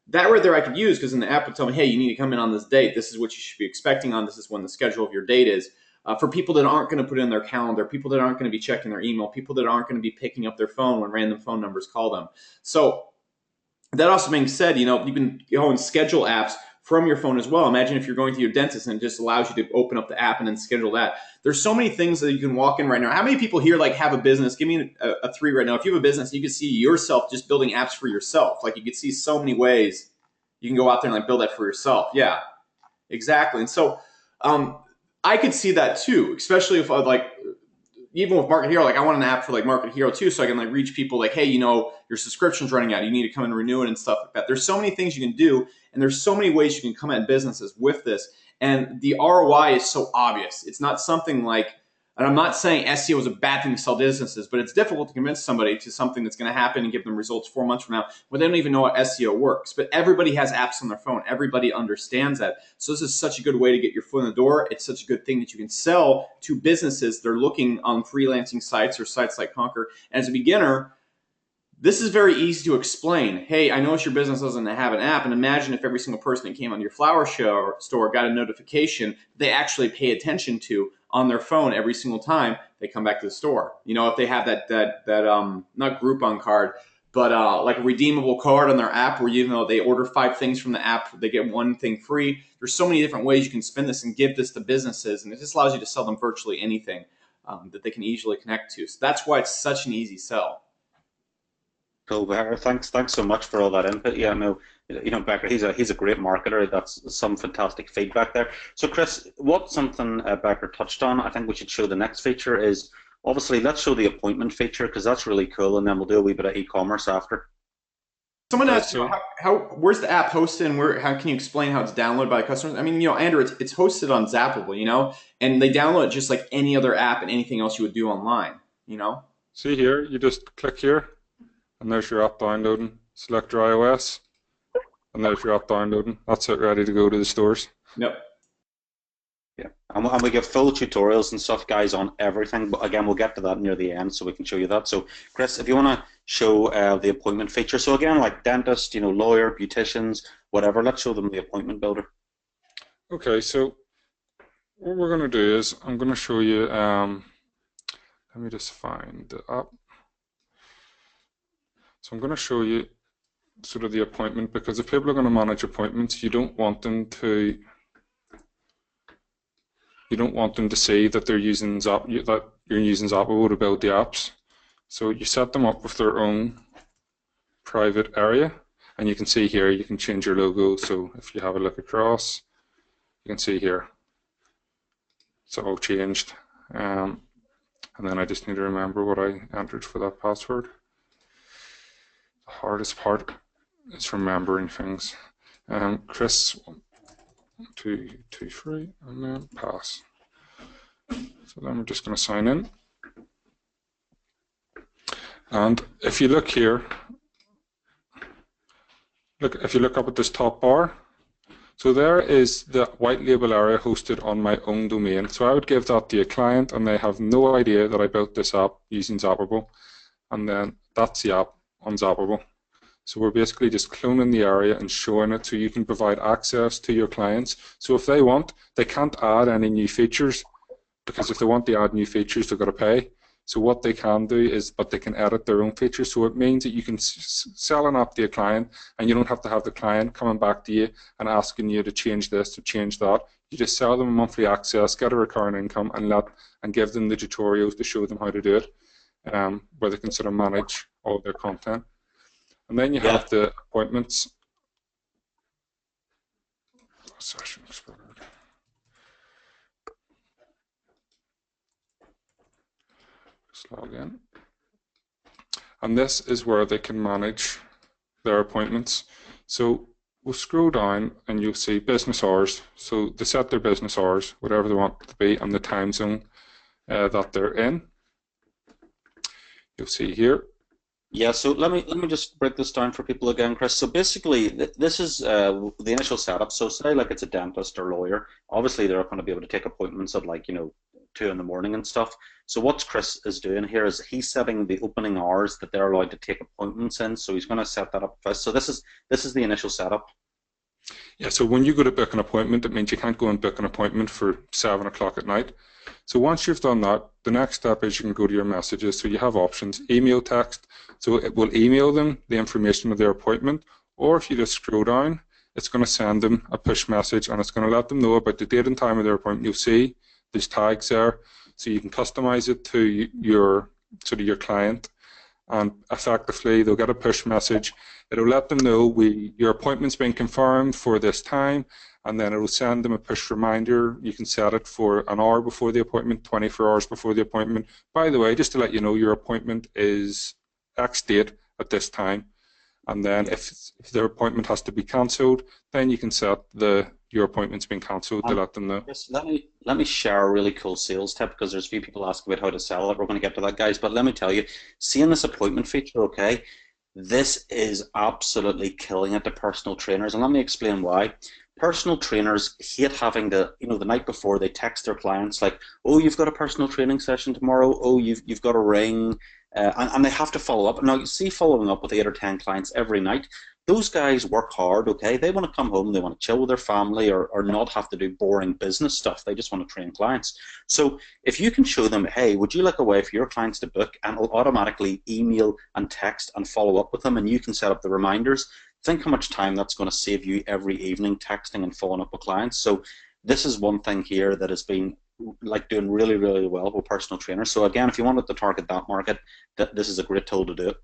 That right there I could use because in the app would tell me, "Hey, you need to come in on this date. This is what you should be expecting on. This is when the schedule of your date is." For people that aren't going to put it in their calendar, people that aren't going to be checking their email, people that aren't going to be picking up their phone when random phone numbers call them. So that also being said, you can go and schedule apps from your phone as well. Imagine if you're going to your dentist and it just allows you to open up the app and then schedule that. There's so many things that you can walk in right now. How many people here like have a business? Give me a 3 right now. If you have a business, you can see yourself just building apps for yourself. Like you can see so many ways you can go out there and like build that for yourself. Yeah, exactly. And so, I could see that too, especially if even with Market Hero, like I want an app for like Market Hero too, so I can like reach people like, hey, your subscription's running out, you need to come and renew it and stuff like that. There's so many things you can do, and there's so many ways you can come at businesses with this, and the ROI is so obvious. It's not something like, and I'm not saying SEO is a bad thing to sell businesses, but it's difficult to convince somebody to something that's going to happen and give them results 4 months from now when they don't even know what SEO works. But everybody has apps on their phone. Everybody understands that. So this is such a good way to get your foot in the door. It's such a good thing that you can sell to businesses that are looking on freelancing sites or sites like Conquer. And as a beginner, this is very easy to explain. Hey, I notice your business doesn't have an app, and imagine if every single person that came on your flower store got a notification they actually pay attention to on their phone every single time they come back to the store. If they have that not Groupon card, but like a redeemable card on their app where they order 5 things from the app, they get 1 thing free. There's so many different ways you can spin this and give this to businesses, and it just allows you to sell them virtually anything that they can easily connect to. So that's why it's such an easy sell. Cool, Becker. Thanks so much for all that input. Yeah, no, Becker, he's a great marketer. That's some fantastic feedback there. So, Chris, what's something Becker touched on? I think we should show the next feature is obviously let's show the appointment feature because that's really cool, and then we'll do a wee bit of e-commerce after. Someone asked, where's the app hosted, and how can you explain how it's downloaded by customers? I mean, Andrew, it's hosted on Zappable, and they download it just like any other app and anything else you would do online. you know? See here, you just click here, and there's your app downloading. Select your iOS, and there's your app downloading. That's it, ready to go to the stores. Yep. Yeah, and we give full tutorials and stuff, guys, on everything. But again, we'll get to that near the end, so we can show you that. So, Chris, if you want to show the appointment feature, so again, like dentist, lawyer, beauticians, whatever, let's show them the appointment builder. Okay, so what we're going to do is I'm going to show you. Let me just find the app. So I'm going to show you sort of the appointment, because if people are going to manage appointments, you don't want them to see that they're using that you're using Zappable to build the apps. So you set them up with their own private area, and you can see here you can change your logo. So if you have a look across, you can see here it's all changed. And then I just need to remember what I entered for that password. The hardest part is remembering things. Chris, 1, 2, 2, 3, and then pass. So then we're just going to sign in. And if you look here, if you look up at this top bar, so there is the white label area hosted on my own domain. So I would give that to a client, and they have no idea that I built this app using Zappable. And then that's the app on Zappable. So we're basically just cloning the area and showing it so you can provide access to your clients. So if they want, they can't add any new features, because if they want to add new features, they've got to pay. So what they can do is, but they can edit their own features. So it means that you can sell an app to a client, and you don't have to have the client coming back to you and asking you to change this or change that. You just sell them a monthly access, get a recurring income, and give them the tutorials to show them how to do it, where they can sort of manage all their content. And then you have the appointments. Session Explorer. Just log in. And this is where they can manage their appointments. So we'll scroll down and you'll see business hours. So they set their business hours, whatever they want it to be, and the time zone that they're in. You'll see here. Yeah, so let me just break this down for people again, Chris. So basically, this is the initial setup. So say like it's a dentist or lawyer. Obviously, they're going to be able to take appointments at 2 in the morning and stuff. So what Chris is doing here is he's setting the opening hours that they're allowed to take appointments in. So he's going to set that up first. So this is the initial setup. Yeah, so when you go to book an appointment, it means you can't go and book an appointment for 7 o'clock at night. So once you've done that, the next step is you can go to your messages. So you have options, email, text. So it will email them the information of their appointment, or if you just scroll down, it's going to send them a push message, and it's going to let them know about the date and time of their appointment. You'll see there's tags there, so you can customize it to your client, and effectively they'll get a push message. It'll let them know your appointment's been confirmed for this time, and then it will send them a push reminder. You can set it for an hour before the appointment, 24 hours before the appointment. By the way, just to let you know, your appointment is X date at this time, and then if their appointment has to be cancelled, then you can set your appointment's been cancelled to let them know. Yes, let me share a really cool sales tip, because there's a few people asking about how to sell it. We're going to get to that, guys, but let me tell you, seeing this appointment feature, okay, this is absolutely killing it to personal trainers, and let me explain why. Personal trainers hate having to, the night before they text their clients like, oh, you've got a personal training session tomorrow, oh, you've got a ring, and they have to follow up. Now, you see, following up with 8 or 10 clients every night, those guys work hard, okay? They want to come home, they want to chill with their family, or not have to do boring business stuff. They just want to train clients. So if you can show them, hey, would you like a way for your clients to book, and it'll automatically email and text and follow up with them, and you can set up the reminders, think how much time that's going to save you every evening texting and following up with clients. So this is one thing here that has been doing really, really well with personal trainers. So again, if you wanted to target that market, this is a great tool to do it.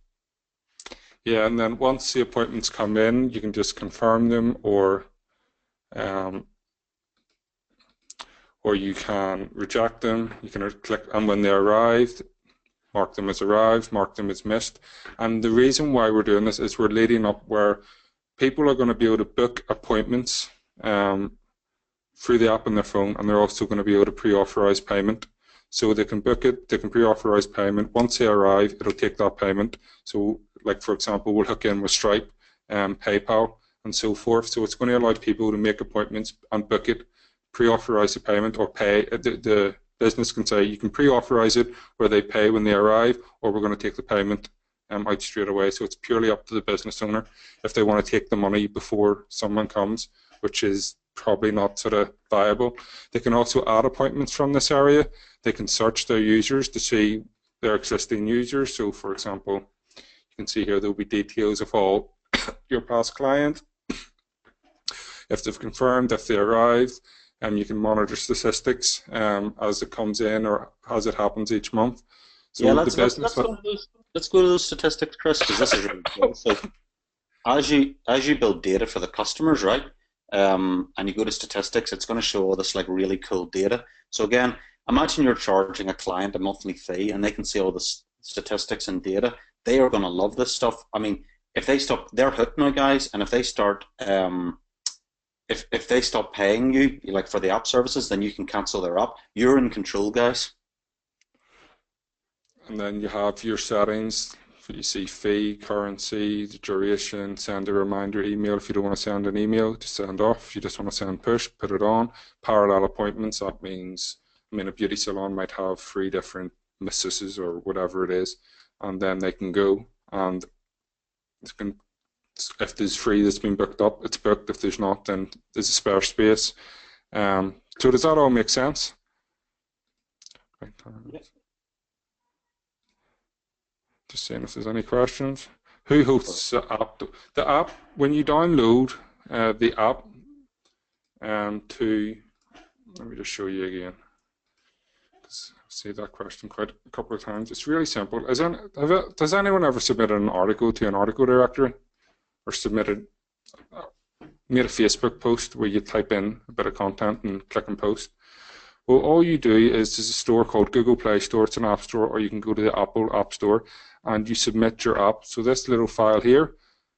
Yeah, and then once the appointments come in, you can just confirm them, or you can reject them. You can click, and when they arrived, mark them as arrived, mark them as missed. And the reason why we're doing this is we're leading up where people are going to be able to book appointments through the app on their phone, and they're also going to be able to pre-authorize payment. So they can book it, they can pre-authorize payment. Once they arrive, it'll take that payment. So, like for example, we'll hook in with Stripe, PayPal, and so forth. So it's going to allow people to make appointments and book it, pre-authorize the payment, or pay. The business can say you can pre-authorize it, where they pay when they arrive, or we're going to take the payment out straight away. So it's purely up to the business owner if they want to take the money before someone comes, which is probably not sort of viable. They can also add appointments from this area. They can search their users to see their existing users. So for example, you can see here there will be details of all your past clients. If they've confirmed, if they arrived, you can monitor statistics as it comes in or as it happens each month. So yeah, let's go to those statistics, Chris, because this is really cool. So as you build data for the customers, right, and you go to statistics, it's going to show all this like really cool data. So again, imagine you're charging a client a monthly fee, and they can see all the statistics and data. They are going to love this stuff. I mean, if they stop, they're hooked now, guys, and if they start, if they stop paying you, like for the app services, then you can cancel their app. You're in control, guys. And then you have your settings. You see fee, currency, the duration, send a reminder email. If you don't want to send an email, just send off. If you just want to send push, put it on. Parallel appointments, that means, I mean, a beauty salon might have 3 different masseuses or whatever it is, and then they can go, and if there's 3 that's been booked up, it's booked. If there's not, then there's a spare space. So does that all make sense? Right. Just seeing if there's any questions. Who hosts the app? The app, when you download the app let me just show you again. I've seen that question quite a couple of times. It's really simple. Does anyone ever submitted an article to an article directory, or made a Facebook post where you type in a bit of content and click and post? Well, all you do is there's a store called Google Play Store. It's an app store, or you can go to the Apple App Store and you submit your app. So this little file here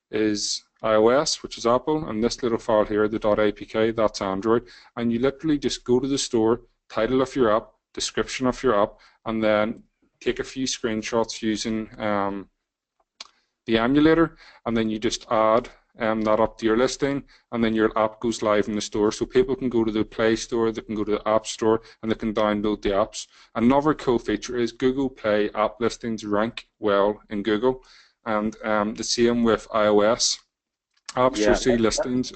is iOS, which is Apple, and this little file here, the .apk, that's Android. And you literally just go to the store, title of your app, description of your app, and then take a few screenshots using the emulator, and then you just add that up to your listing, and then your app goes live in the store. So people can go to the Play Store, they can go to the App Store, and they can download the apps. Another cool feature is Google Play app listings rank well in Google, and the same with iOS apps. You'll see listings.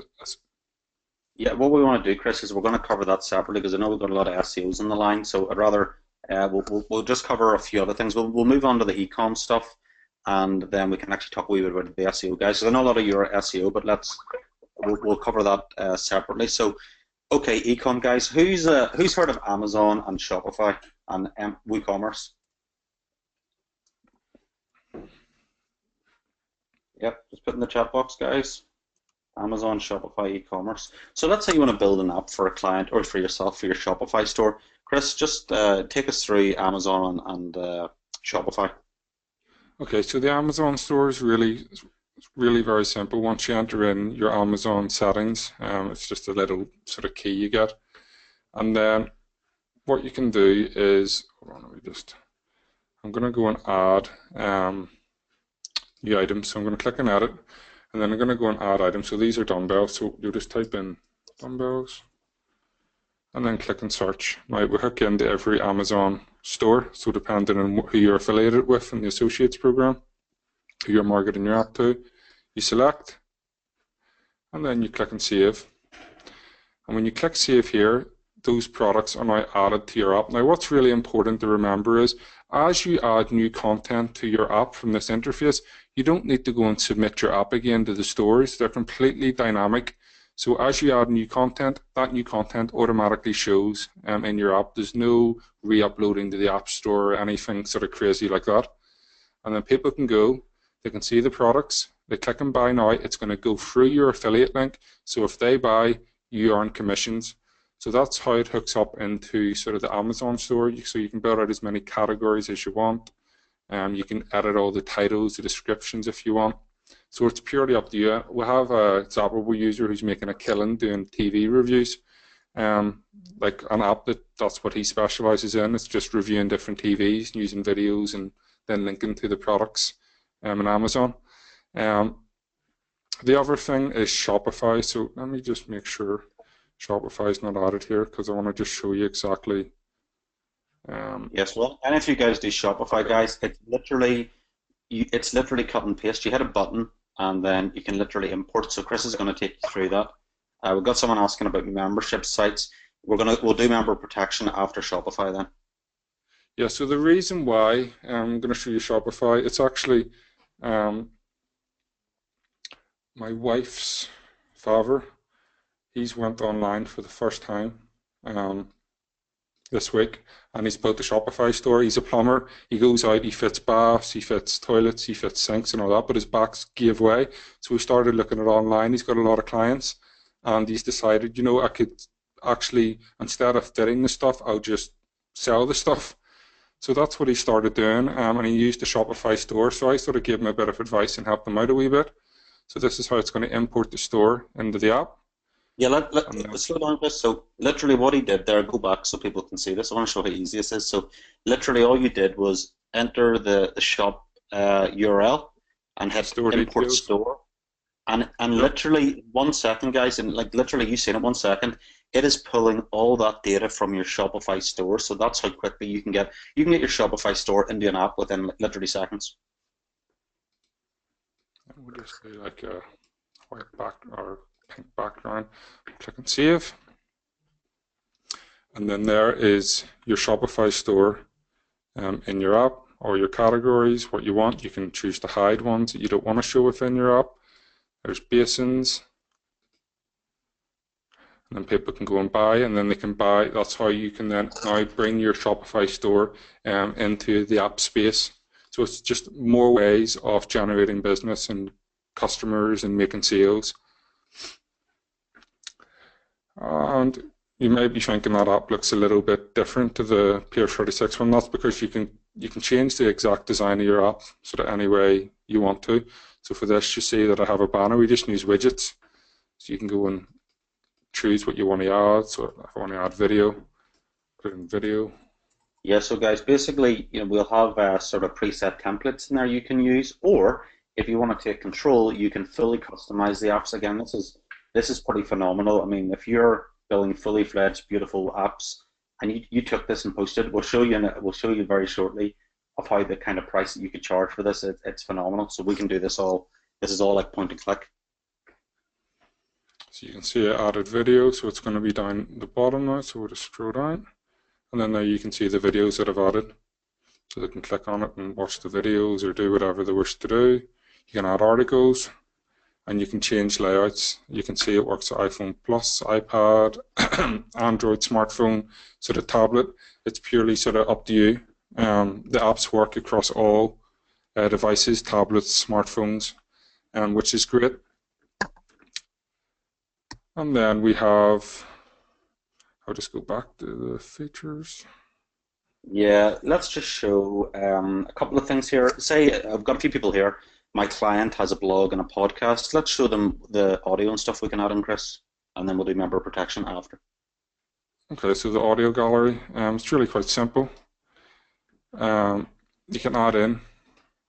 Yeah, what we want to do, Chris, is we're going to cover that separately, because I know we've got a lot of SEOs on the line. So I'd rather we'll just cover a few other things. We'll move on to the e-com stuff, and then we can actually talk a wee bit about the SEO, guys. Because I know a lot of you are SEO, but we'll cover that separately. So, okay, ecom guys, who's heard of Amazon and Shopify and WooCommerce? Yep, just put in the chat box, guys. Amazon, Shopify, e-commerce. So let's say you want to build an app for a client or for yourself for your Shopify store. Chris, just take us through Amazon and Shopify. Okay, so the Amazon store is really very simple. Once you enter in your Amazon settings, it's just a little sort of key you get, and then what you can do is, hold on, I'm going to go and add the items. So I'm going to click on edit, and then I'm going to go and add items. So these are dumbbells. So you'll just type in dumbbells, and then click and search. Now we hook into every Amazon store, so depending on who you're affiliated with in the Associates program, who you're marketing your app to, you select, and then you click and save. And when you click save here, those products are now added to your app. Now what's really important to remember is, as you add new content to your app from this interface, you don't need to go and submit your app again to the stores. They're completely dynamic. So as you add new content, that new content automatically shows in your app. There's no re-uploading to the App Store or anything sort of crazy like that. And then people can go, they can see the products, they click and buy now, it's going to go through your affiliate link. So if they buy, you earn commissions. So that's how it hooks up into sort of the Amazon store. So you can build out as many categories as you want. You can edit all the titles, the descriptions if you want. So it's purely up to you. We have a Zappable user who's making a killing doing TV reviews. like an app that's what he specializes in. It's just reviewing different TVs, using videos, and then linking to the products in Amazon. The other thing is Shopify. So let me just make sure Shopify is not added here because I want to just show you exactly. Yes, well, and if you guys do Shopify, guys, it's literally cut and paste. You hit a button, and then you can literally import. So Chris is going to take you through that. We've got someone asking about membership sites. We'll do member protection after Shopify then. Yeah. So the reason why I'm going to show you Shopify, it's actually my wife's father. He's went online for the first time this week, and he's built a Shopify store. He's a plumber. He goes out, he fits baths, he fits toilets, he fits sinks and all that, but his backs gave way. So we started looking at online. He's got a lot of clients, and he's decided, you know, I could actually, instead of fitting the stuff, I'll just sell the stuff. So that's what he started doing, and he used the Shopify store. So I sort of gave him a bit of advice and helped him out a wee bit. So this is how it's going to import the store into the app. Yeah, let's slow down this. So literally what he did there, go back so people can see this. I want to show how easy this is. So literally all you did was enter the shop URL and hit import store. And literally 1 second, guys, and like literally you seen it 1 second, it is pulling all that data from your Shopify store. So that's how quickly you can get your Shopify store into an app within literally seconds. We'll just do like a white or pink background. Click and save. And then there is your Shopify store in your app, or your categories, what you want. You can choose to hide ones that you don't want to show within your app. There's basins. And then people can go and buy, and then they can buy. That's how you can then now bring your Shopify store into the app space. So it's just more ways of generating business and customers and making sales. And you may be thinking that app looks a little bit different to the Peer36 one. That's because you can change the exact design of your app sort of any way you want to. So for this, you see that I have a banner. We just use widgets, so you can go and choose what you want to add. So if I want to add video, put in video. Yeah, so guys, basically, you know, we'll have sort of preset templates in there you can use, or if you want to take control, you can fully customize the apps. Again, this is pretty phenomenal. I mean, if you're building fully fledged, beautiful apps, and you took this and posted, we'll show you very shortly of how the kind of price that you could charge for this. It's phenomenal. So we can do this all. This is all like point and click. So you can see I added video, so it's going to be down the bottom now. So we'll just scroll down. And then now you can see the videos that I've added. So they can click on it and watch the videos or do whatever they wish to do. You can add articles, and you can change layouts. You can see it works with iPhone Plus, iPad, Android smartphone, sort of tablet. It's purely sort of up to you. The apps work across all devices, tablets, smartphones, which is great. And then we have, I'll just go back to the features. Yeah, let's just show a couple of things here. Say I've got a few people here. My client has a blog and a podcast. Let's show them the audio and stuff we can add in, Chris, and then we'll do member protection after. Okay, so the audio gallery, it's really quite simple. You can add in,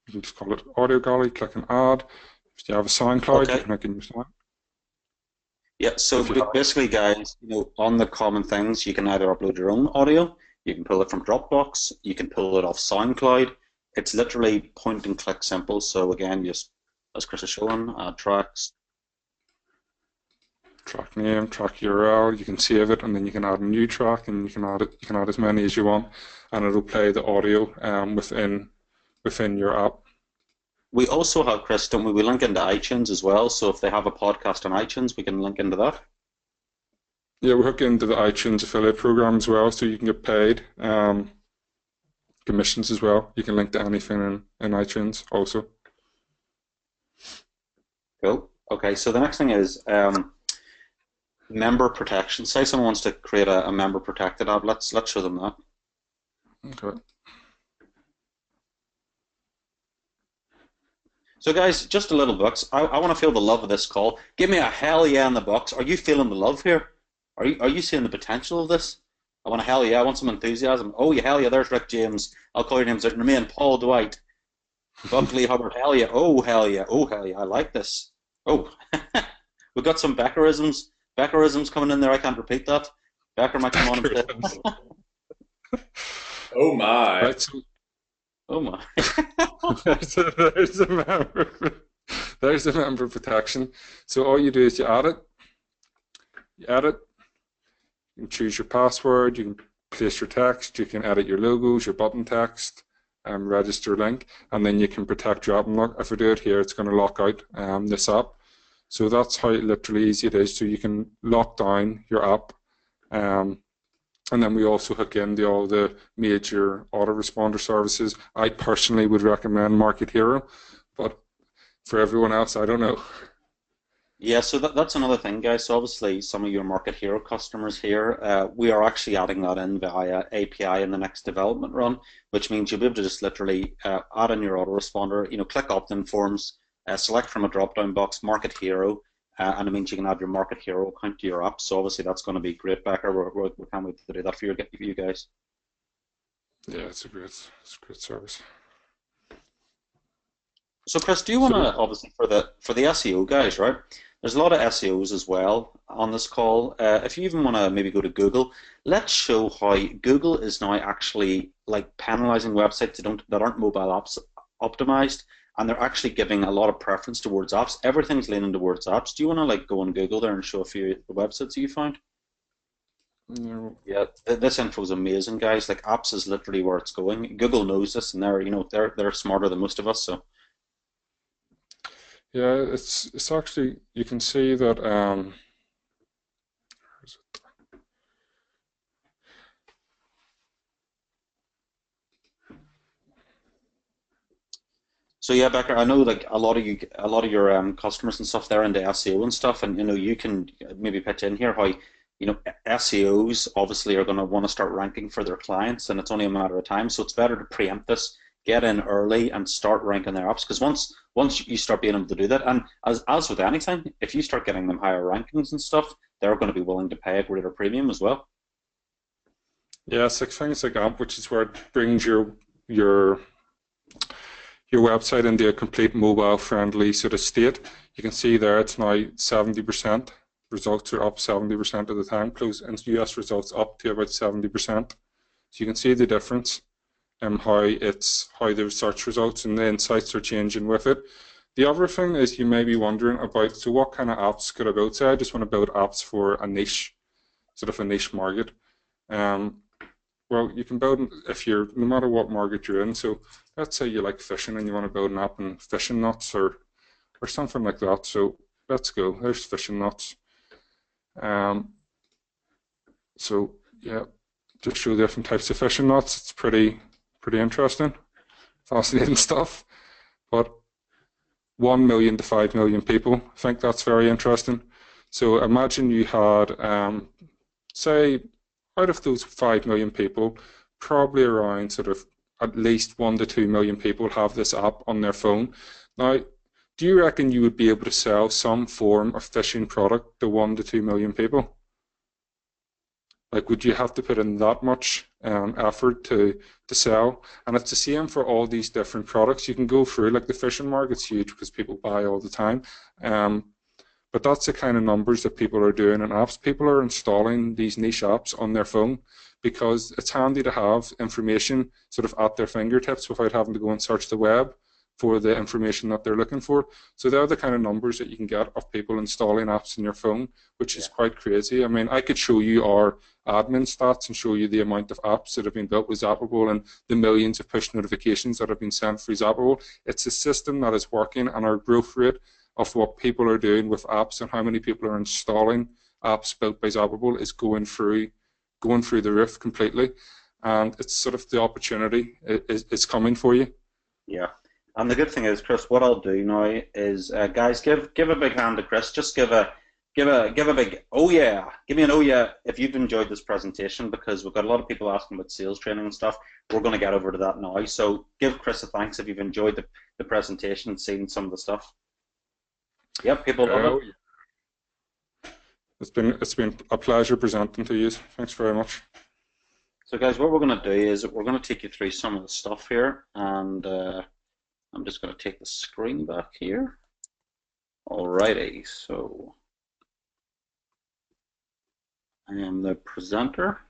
you can just call it audio gallery, click and add. If you have a SoundCloud, okay. You can make a new sound. Yeah, so basically, guys, you know, on the common things, you can either upload your own audio, you can pull it from Dropbox, you can pull it off SoundCloud. It's literally point and click simple. So again, just as Chris is showing, add tracks. Track name, track URL. You can save it, and then you can add a new track, and you can add it. You can add as many as you want, and it'll play the audio within your app. We also have, Chris, don't we? We link into iTunes as well. So if they have a podcast on iTunes, we can link into that. Yeah, we hook into the iTunes affiliate program as well, so you can get paid. Commissions as well. You can link to anything in iTunes also. Cool. Okay, so the next thing is member protection. Say someone wants to create a member protected app. Let's show them that. Okay. So guys, just a little box. I want to feel the love of this call. Give me a hell yeah in the box. Are you feeling the love here? Are you seeing the potential of this? I want to hell yeah, I want some enthusiasm. Oh yeah, hell yeah, there's Rick James. I'll call your names out in a minute. Paul Dwight, Buckley Hubbard. Hell yeah. Oh hell yeah. Oh hell yeah. I like this. Oh, we've got some Beckerisms. Beckerisms coming in there. I can't repeat that. Becker might come on and play. Oh my. Right, so Oh my. there's a member. There's the member protection. So all you do is you add it. You add it. You can choose your password. You can place your text. You can edit your logos, your button text, register link, and then you can protect your app. And look, if I do it here, it's going to lock out this app. So that's how literally easy it is. So you can lock down your app. And then we also hook into all the major autoresponder services. I personally would recommend Market Hero, but for everyone else, I don't know. Yeah, so that's another thing, guys. So obviously, some of your Market Hero customers here, we are actually adding that in via API in the next development run, which means you'll be able to just literally add in your autoresponder, click opt-in forms, select from a drop-down box Market Hero, and it means you can add your Market Hero account to your app. So obviously, that's going to be great, Becker. We can't wait to do that for you guys. Yeah, it's a great service. So Chris, do you want to obviously for the SEO guys, right? There's a lot of SEOs as well on this call. If you even want to maybe go to Google, let's show how Google is now actually like penalizing websites that aren't mobile apps optimized, and they're actually giving a lot of preference towards apps. Everything's leaning towards apps. Do you want to like go on Google there and show a few of the websites that you found? No. Yeah, this info is amazing, guys. Like apps is literally where it's going. Google knows this, and they're smarter than most of us. So. Yeah, it's actually, you can see that where is it? So yeah, Becker, I know like a lot of your customers and stuff, they're into SEO and stuff, and you can maybe pitch in here how SEOs obviously are going to want to start ranking for their clients, and it's only a matter of time. So it's better to preempt this, get in early, and start ranking their apps. Because once you start being able to do that, and as with anything, if you start getting them higher rankings and stuff, they're going to be willing to pay a greater premium as well. Yeah, it's like things like AMP, which is where it brings your website into a complete mobile-friendly sort of state. You can see there it's now 70%. Results are up 70% of the time. Close and US results up to about 70%. So you can see the difference and how the search results and the insights are changing with it. The other thing is you may be wondering about, so what kind of apps could I build? Say I just want to build apps for a niche, sort of a niche market. Well, you can build no matter what market you're in. So let's say you like fishing and you want to build an app in fishing nuts or something like that. So let's go. There's fishing nuts. So yeah, just show different types of fishing nuts. It's pretty interesting, fascinating stuff. But 1 million to 5 million people, I think that's very interesting. So imagine you had, say, out of those 5 million people, probably around sort of at least 1 to 2 million people have this app on their phone. Now, do you reckon you would be able to sell some form of fishing product to 1 to 2 million people? Like, would you have to put in that much effort to sell? And it's the same for all these different products. You can go through, like the fishing market's huge because people buy all the time. But that's the kind of numbers that people are doing in apps. People are installing these niche apps on their phone because it's handy to have information sort of at their fingertips without having to go and search the web for the information that they're looking for. So they're the kind of numbers that you can get of people installing apps in your phone, which is quite crazy. I mean, I could show you our admin stats and show you the amount of apps that have been built with Zappable and the millions of push notifications that have been sent through Zappable. It's a system that is working, and our growth rate of what people are doing with apps and how many people are installing apps built by Zappable is going through the roof completely. And it's sort of the opportunity is coming for you. Yeah. And the good thing is, Chris, what I'll do now is, guys, give a big hand to Chris. Just give a big oh yeah, give me an oh yeah if you've enjoyed this presentation, because we've got a lot of people asking about sales training and stuff. We're going to get over to that now. So give Chris a thanks if you've enjoyed the presentation and seen some of the stuff. Yep, people love it. It's been a pleasure presenting to you. Thanks very much. So guys, what we're going to do is we're going to take you through some of the stuff here, and I'm just going to take the screen back here. Alrighty, so I am the presenter.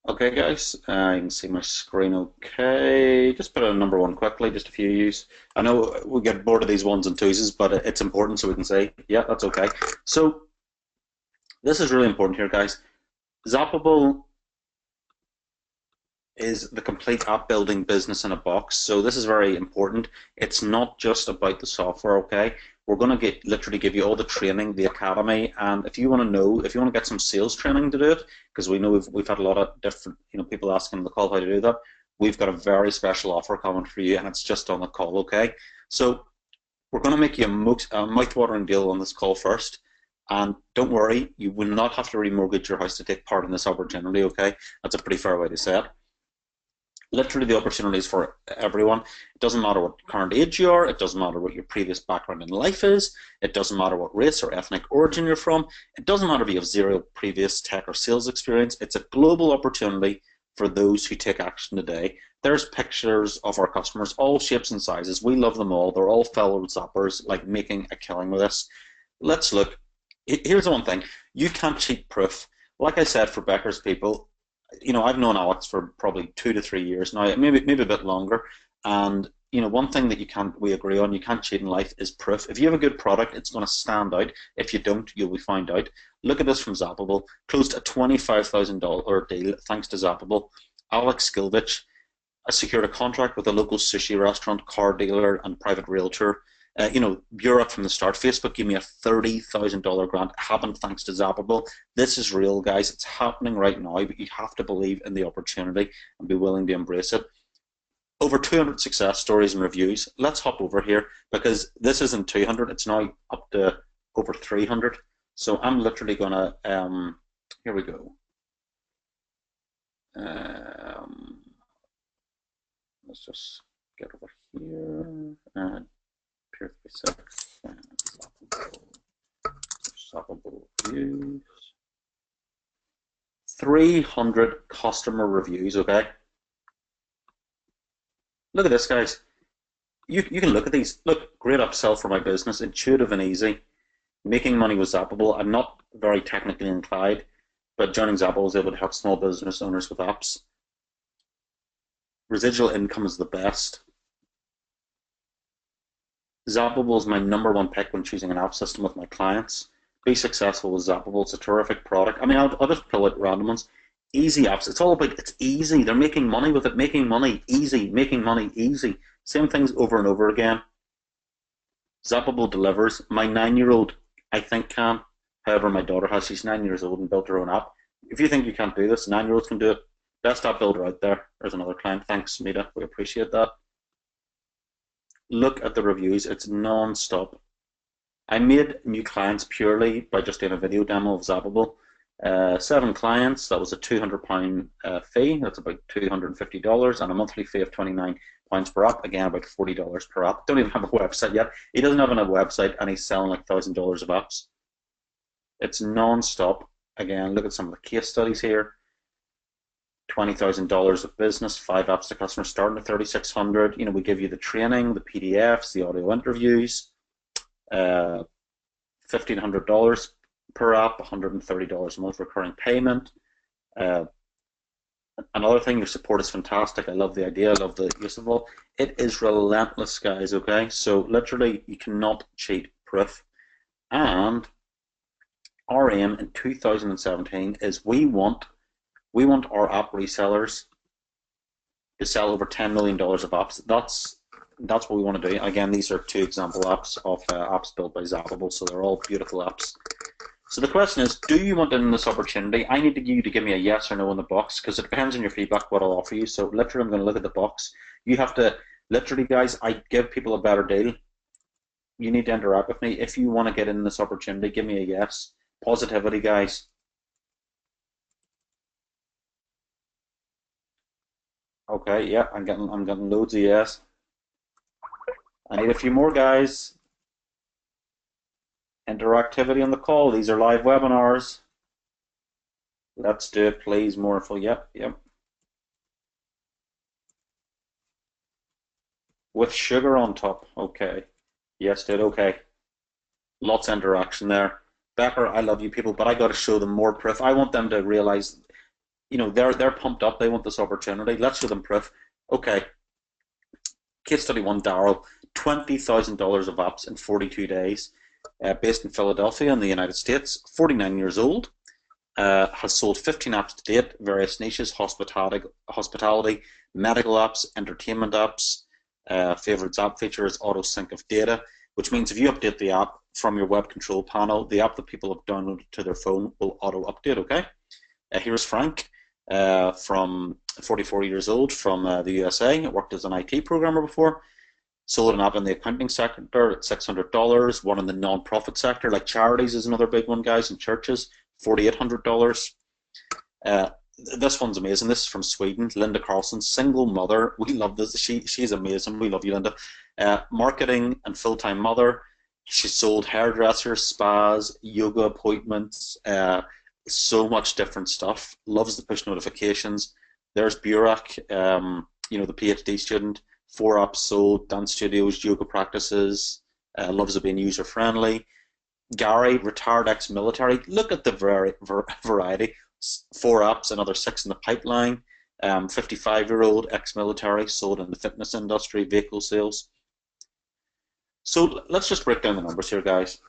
Okay guys, you can see my screen okay. Just put a number one quickly, just a few use. I know we get bored of these ones and twos, but it's important so we can say, yeah, that's okay. So this is really important here, guys. Zappable is the complete app building business in a box. So this is very important. It's not just about the software, okay? We're going to literally give you all the training, the academy, and if you want to know, if you want to get some sales training to do it, because we know we've had a lot of different, people asking on the call how to do that. We've got a very special offer coming for you, and it's just on the call, okay? So we're going to make you a mouth-watering deal on this call first, and don't worry, you will not have to remortgage your house to take part in this opportunity, okay? That's a pretty fair way to say it. Literally, the opportunity is for everyone. It doesn't matter what current age you are. It doesn't matter what your previous background in life is. It doesn't matter what race or ethnic origin you're from. It doesn't matter if you have zero previous tech or sales experience. It's a global opportunity for those who take action today. There's pictures of our customers, all shapes and sizes. We love them all. They're all fellow zappers, like making a killing with this. Let's look. Here's the one thing. You can't cheat proof. Like I said, for Becker's people, I've known Alex for probably 2 to 3 years now, maybe a bit longer. And one thing that we agree on, you can't cheat in life, is proof. If you have a good product, it's going to stand out. If you don't, you'll be found out. Look at this from Zappable. Closed a $25,000 deal thanks to Zappable. Alex Skilvich secured a contract with a local sushi restaurant, car dealer, and private realtor. Bureau from the start. Facebook gave me a $30,000 grant. It happened thanks to Zappable. This is real, guys. It's happening right now, but you have to believe in the opportunity and be willing to embrace it. Over 200 success stories and reviews. Let's hop over here, because this isn't 200. It's now up to over 300. So I'm literally going to, here we go. Let's just get over here. Peer 36, Zappable reviews. 300 customer reviews, okay? Look at this, guys. You can look at these. Look, great upsell for my business, intuitive and easy. Making money with Zappable. I'm not very technically inclined, but joining Zappable is able to help small business owners with apps. Residual income is the best. Zappable is my #1 pick when choosing an app system with my clients. Be successful with Zappable. It's a terrific product. I mean, I'll just pull out random ones. Easy apps. It's all about, it's easy. They're making money with it. Making money easy. Making money easy. Same things over and over again. Zappable delivers. My 9-year-old, I think, can. However, my daughter has. She's 9 years old and built her own app. If you think you can't do this, 9-year-olds can do it. Best app builder out there. There's another client. Thanks, Mita. We appreciate that. Look at the reviews. It's non-stop. I made new clients purely by just doing a video demo of Zappable. 7 clients. That was a £200 fee. That's about $250, and a monthly fee of £29 per app. Again, about $40 per app. Don't even have a website yet. He doesn't have a website, and he's selling like $1,000 of apps. It's non-stop. Again, look at some of the case studies here. $20,000 of business, 5 apps to customers, starting at $3,600. We give you the training, the PDFs, the audio interviews. $1,500 per app, $130 a month recurring payment. Another thing, your support is fantastic. I love the idea. I love the use of all. It is relentless, guys. Okay, so literally, you cannot cheat proof. And our aim in 2017 is we want our app resellers to sell over $10 million of apps. That's what we want to do. Again, these are 2 example apps of apps built by Zappable, so they're all beautiful apps. So the question is, do you want in this opportunity? I need you to give me a yes or no in the box, because it depends on your feedback what I'll offer you. So literally, I'm going to look at the box. You have to, literally, guys, I give people a better deal. You need to interact with me. If you want to get in this opportunity, give me a yes. Positivity, guys. Okay, yeah, I'm getting loads of yes. I need a few more, guys. Interactivity on the call. These are live webinars. Let's do it, please. More info. Yep. With sugar on top. Okay. Yes, dude. Okay. Lots of interaction there. Becker, I love you people, but I got to show them more proof. I want them to realize, they're pumped up. They want this opportunity. Let's show them proof. Okay. Case study one, Daryl, $20,000 of apps in 42 days, based in Philadelphia in the United States, 49 years old, has sold 15 apps to date, various niches, hospitality, medical apps, entertainment apps. Favorites app feature is auto sync of data, which means if you update the app from your web control panel, the app that people have downloaded to their phone will auto update, okay? Here's Frank, from 44 years old, from the USA, worked as an IT programmer before, sold an app in the accounting sector at $600, one in the non-profit sector, like charities is another big one, guys, and churches, $4,800. This one's amazing. This is from Sweden. Linda Carlson, single mother. We love this. She's amazing. We love you, Linda. Marketing and full-time mother. She sold hairdressers, spas, yoga appointments, so much different stuff. Loves the push notifications. There's Burak, the PhD student. 4 apps sold, dance studios, yoga practices. Loves it being user-friendly. Gary, retired ex-military. Look at the variety. 4 apps, another 6 in the pipeline. 55-year-old ex-military, sold in the fitness industry, vehicle sales. So let's just break down the numbers here, guys.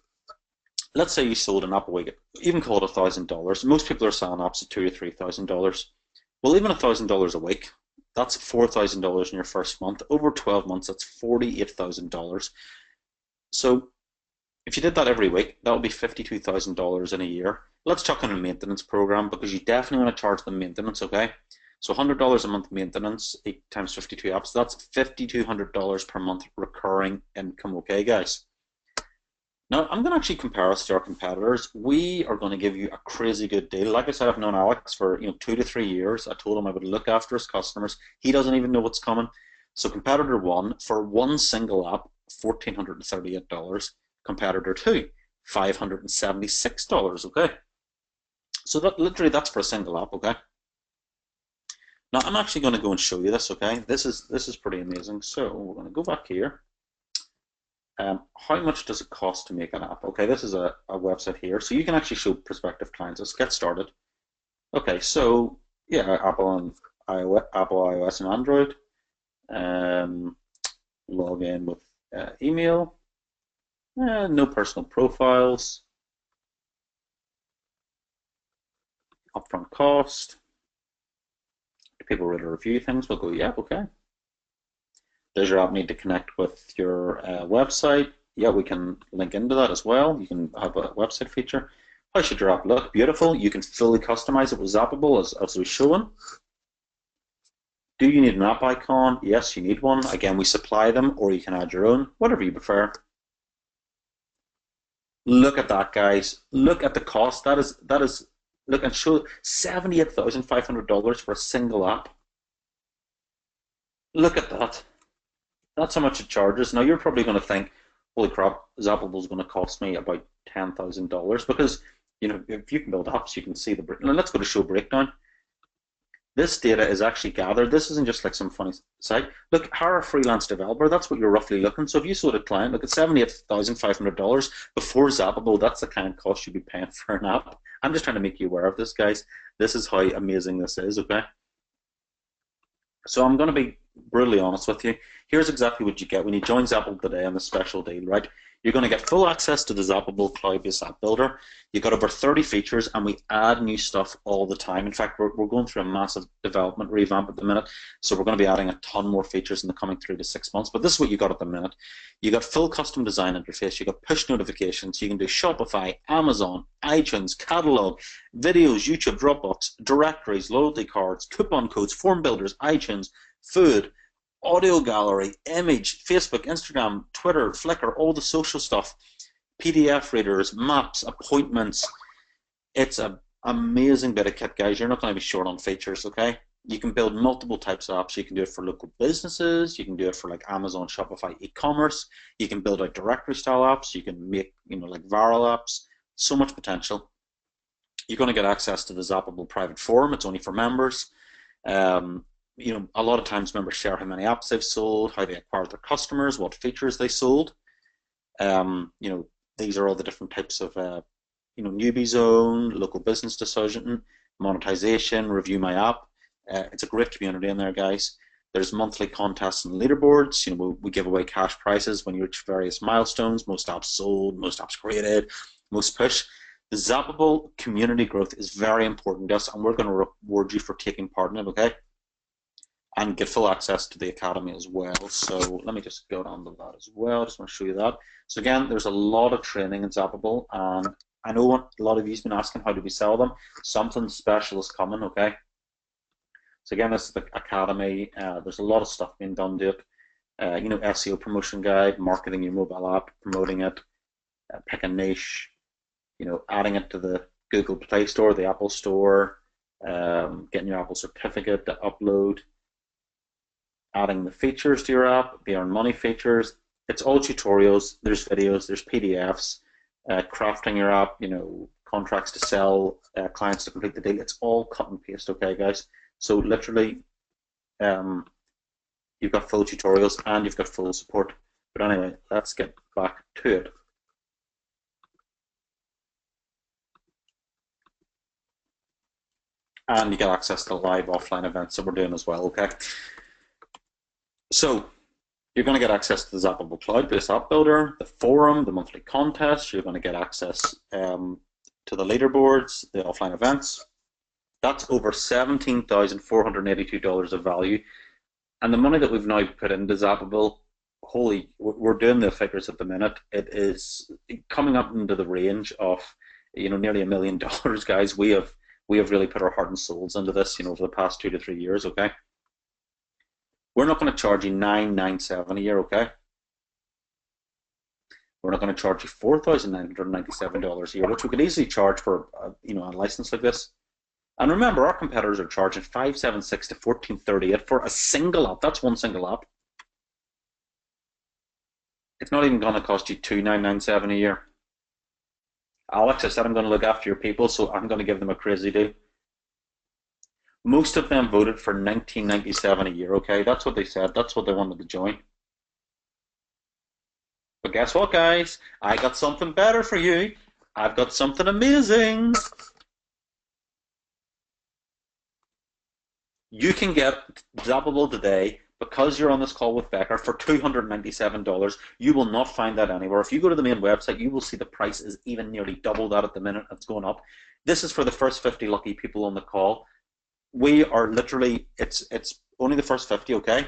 Let's say you sold an app a week, even call it $1,000. Most people are selling apps at $2,000 or $3,000. Well, even $1,000 a week, that's $4,000 in your first month. Over 12 months, that's $48,000. So if you did that every week, that would be $52,000 in a year. Let's chuck in a maintenance program because you definitely want to charge them maintenance, okay? So $100 a month maintenance, 8 times 52 apps, that's $5,200 per month recurring income, okay, guys? Now, I'm going to actually compare us to our competitors. We are going to give you a crazy good deal. Like I said, I've known Alex for 2 to 3 years. I told him I would look after his customers. He doesn't even know what's coming. So competitor 1, for one single app, $1,438. Competitor 2, $576, okay? So that's for a single app, okay? Now I'm actually going to go and show you this, okay? This is pretty amazing. So we're going to go back here. How much does it cost to make an app? Okay, this is a website here, so you can actually show prospective clients. Let's get started. Okay, so yeah, Apple iOS and Android. Log in with email. No personal profiles. Upfront cost. Do people really review things? We'll go, yeah, okay. Does your app need to connect with your website? Yeah, we can link into that as well. You can have a website feature. How should your app look? Beautiful. You can fully customize it with Zappable as we've shown. Do you need an app icon? Yes, you need one. Again, we supply them, or you can add your own, whatever you prefer. Look at that, guys. Look at the cost. That is. Look and show $78,500 for a single app. Look at that. That's how much it charges. Now you're probably going to think, holy crap, Zappable is going to cost me about $10,000 because if you can build apps, you can see the breakdown. Now let's go to show breakdown. This data is actually gathered. This isn't just like some funny site. Look, hire a freelance developer. That's what you're roughly looking. So if you sold a client, look at $78,500 before Zappable. That's the kind of cost you'd be paying for an app. I'm just trying to make you aware of this, guys. This is how amazing this is, okay? So I'm going to be brutally honest with you. Here's exactly what you get when you join Zappable today on the special deal, right? You're going to get full access to the Zappable cloud-based app builder. You've got over 30 features, and we add new stuff all the time. In fact, we're going through a massive development revamp at the minute, so we're going to be adding a ton more features in the coming 3 to 6 months. But this is what you got at the minute. You got full custom design interface. You got push notifications. You can do Shopify, Amazon, iTunes, catalog, videos, YouTube, Dropbox, directories, loyalty cards, coupon codes, form builders, iTunes, food, audio gallery, image, Facebook, Instagram, Twitter, Flickr, all the social stuff, PDF readers, maps, appointments. It's an amazing bit of kit, guys. You're not going to be short on features, okay? You can build multiple types of apps. You can do it for local businesses. You can do it for like Amazon, Shopify, e-commerce. You can build out directory style apps. You can make, like viral apps. So much potential. You're going to get access to the Zappable private forum. It's only for members. A lot of times members share how many apps they've sold, how they acquired their customers, what features they sold. These are all the different types of, newbie zone, local business decision, monetization, review my app. It's a great community in there, guys. There's monthly contests and leaderboards. We give away cash prizes when you reach various milestones. Most apps sold, most apps created, most push. The Zappable community growth is very important to us, and we're going to reward you for taking part in it, okay? And get full access to the Academy as well. So let me just go down to that as well. I just want to show you that. So again, there's a lot of training in Zappable, and I know a lot of you've been asking, how do we sell them? Something special is coming, okay? So again, this is the Academy. There's a lot of stuff being done to it. SEO promotion guide, marketing your mobile app, promoting it, pick a niche, adding it to the Google Play Store, the Apple Store, getting your Apple certificate to upload, adding the features to your app, the earn money features. It's all tutorials. There's videos, there's PDFs, crafting your app, contracts to sell, clients to complete the deal. It's all cut and paste, okay, guys? So literally, you've got full tutorials and you've got full support. But anyway, let's get back to it. And you get access to live offline events that we're doing as well, okay? So you're going to get access to the Zappable Cloud-based App Builder, the forum, the monthly contests. You're going to get access to the leaderboards, the offline events. That's over $17,482 of value. And the money that we've now put into Zappable, we're doing the figures at the minute. It is coming up into the range of, nearly $1 million, guys. We have really put our heart and souls into this, over the past 2 to 3 years, okay? We're not going to charge you $997 a year, okay? We're not going to charge you $4,997 a year, which we could easily charge for, a license like this. And remember, our competitors are charging $576 to $1,438 for a single app. That's one single app. It's not even going to cost you $2,997 a year. Alex, I said I'm going to look after your people, so I'm going to give them a crazy deal. Most of them voted for $19.97 a year, okay? That's what they said. That's what they wanted to join. But guess what, guys? I got something better for you. I've got something amazing. You can get Zappable today because you're on this call with Becker for $297. You will not find that anywhere. If you go to the main website, you will see the price is even nearly double that at the minute. It's going up. This is for the first 50 lucky people on the call. We are literally, it's only the first 50, okay?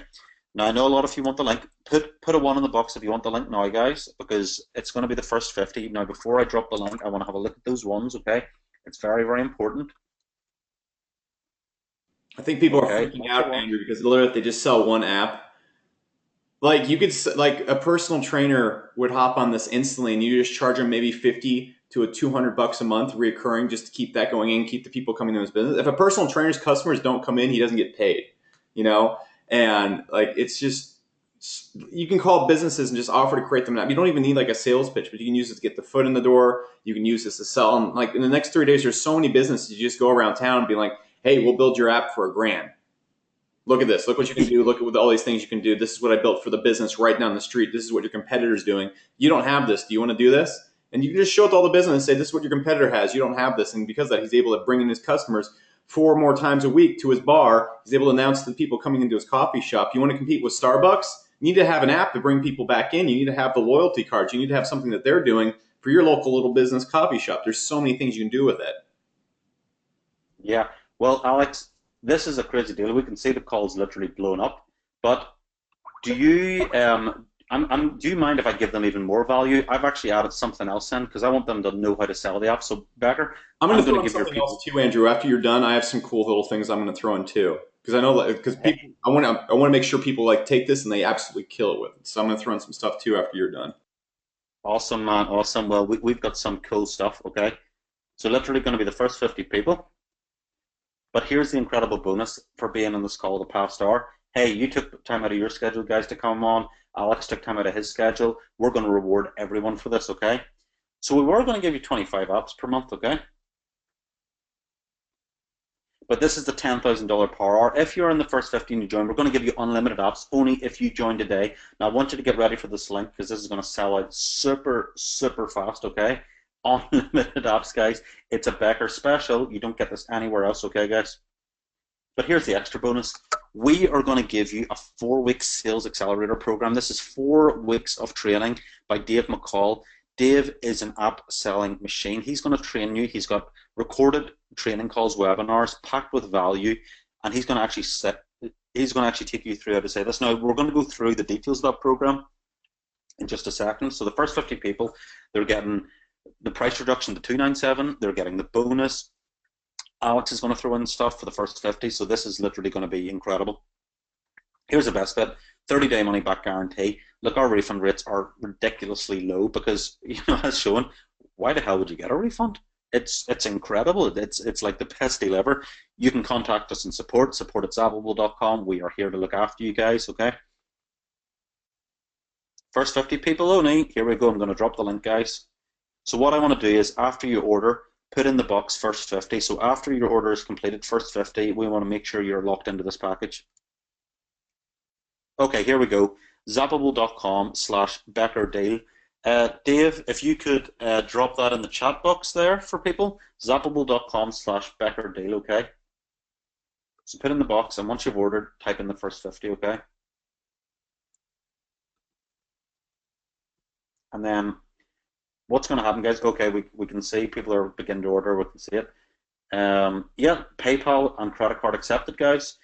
Now, I know a lot of you want the link. Put a 1 in the box if you want the link now, guys, because it's going to be the first 50. Now, before I drop the link, I want to have a look at those ones, okay? It's very, very important. I think people are freaking out, Andrew, because literally they just sell one app. Like a personal trainer would hop on this instantly, and you just charge them maybe $50 to $200 a month reoccurring just to keep that going in, keep the people coming to his business. If a personal trainer's customers don't come in, he doesn't get paid, And it's just, you can call businesses and just offer to create them an app. You don't even need a sales pitch, but you can use it to get the foot in the door. You can use this to sell. And in the next 3 days, there's so many businesses. You just go around town and be like, hey, we'll build your app for $1,000. Look at this. Look what you can do. Look at all these things you can do. This is what I built for the business right down the street. This is what your competitor's doing. You don't have this. Do you want to do this? And you can just show it to all the business and say, this is what your competitor has. You don't have this. And because of that, he's able to bring in his customers 4 more times a week to his bar. He's able to announce to the people coming into his coffee shop. You want to compete with Starbucks? You need to have an app to bring people back in. You need to have the loyalty cards. You need to have something that they're doing for your local little business coffee shop. There's so many things you can do with it. Yeah. Well, Alex, this is a crazy deal. We can see the calls literally blown up. But do you do you mind if I give them even more value? I've actually added something else in because I want them to know how to sell the app. So, Becker, I'm going to throw in something else too, Andrew. After you're done, I have some cool little things I'm going to throw in too. Because I know, because people, I want to make sure people take this and they absolutely kill it with it. So I'm going to throw in some stuff too after you're done. Awesome, man. Awesome. Well, we've got some cool stuff. Okay, so literally going to be the first 50 people. But here's the incredible bonus for being on this call the past hour. Hey, you took time out of your schedule, guys, to come on. Alex took time out of his schedule. We're going to reward everyone for this, okay? So we were going to give you 25 apps per month, okay? But this is the $10,000 per hour. If you're in the first 15 you join, we're going to give you unlimited apps only if you join today. Now, I want you to get ready for this link because this is going to sell out super, super fast, okay? Unlimited apps, guys. It's a Becker special. You don't get this anywhere else, okay, guys? But here's the extra bonus. We are going to give you a 4-week sales accelerator program. This is 4 weeks of training by Dave McCall. Dave is an app selling machine. He's going to train you. He's got recorded training calls, webinars, packed with value, and he's going to actually take you through how to say this. Now, we're going to go through the details of that program in just a second. So the first 50 people, they're getting the price reduction to $297. They're getting the bonus. Alex is going to throw in stuff for the first 50, so this is literally going to be incredible. Here's the best bit, 30-day money-back guarantee. Look, our refund rates are ridiculously low because, as shown, why the hell would you get a refund? It's incredible. It's like the best deal ever. You can contact us in support at zappable.com. We are here to look after you guys, okay? First 50 people only. Here we go. I'm going to drop the link, guys. So what I want to do is, after you order, put in the box first 50. So after your order is completed, first 50, we want to make sure you're locked into this package. Okay, here we go. Zappable.com/BeckerDeal. Dave, if you could drop that in the chat box there for people. Zappable.com/BeckerDeal, okay? So put in the box, and once you've ordered, type in the first 50, okay? And then what's going to happen, guys? Okay, we can see people are beginning to order. We can see it. Yeah, PayPal and credit card accepted, guys.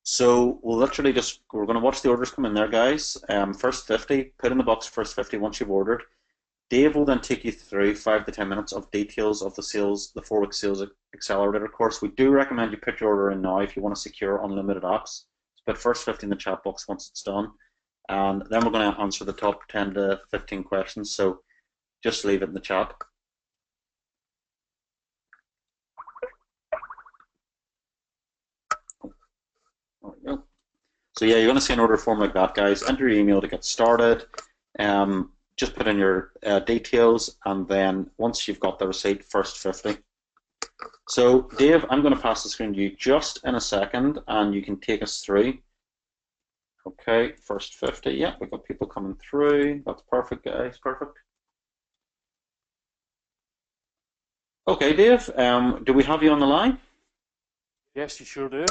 So we'll literally we're going to watch the orders come in there, guys. First 50, put in the box first 50 once you've ordered. Dave will then take you through 5 to 10 minutes of details of the 4-week sales accelerator course. We do recommend you put your order in now if you want to secure unlimited apps. So put first 50 in the chat box once it's done. And then we're going to answer the top 10 to 15 questions. So just leave it in the chat. There we go. So yeah, you're going to see an order form like that, guys. Enter your email to get started. Just put in your details, and then once you've got the receipt, first 50. So Dave, I'm going to pass the screen to you just in a second, and you can take us through. Okay, first 50. Yeah, we've got people coming through. That's perfect, guys. Perfect. Okay, Dave, do we have you on the line? Yes, you sure do.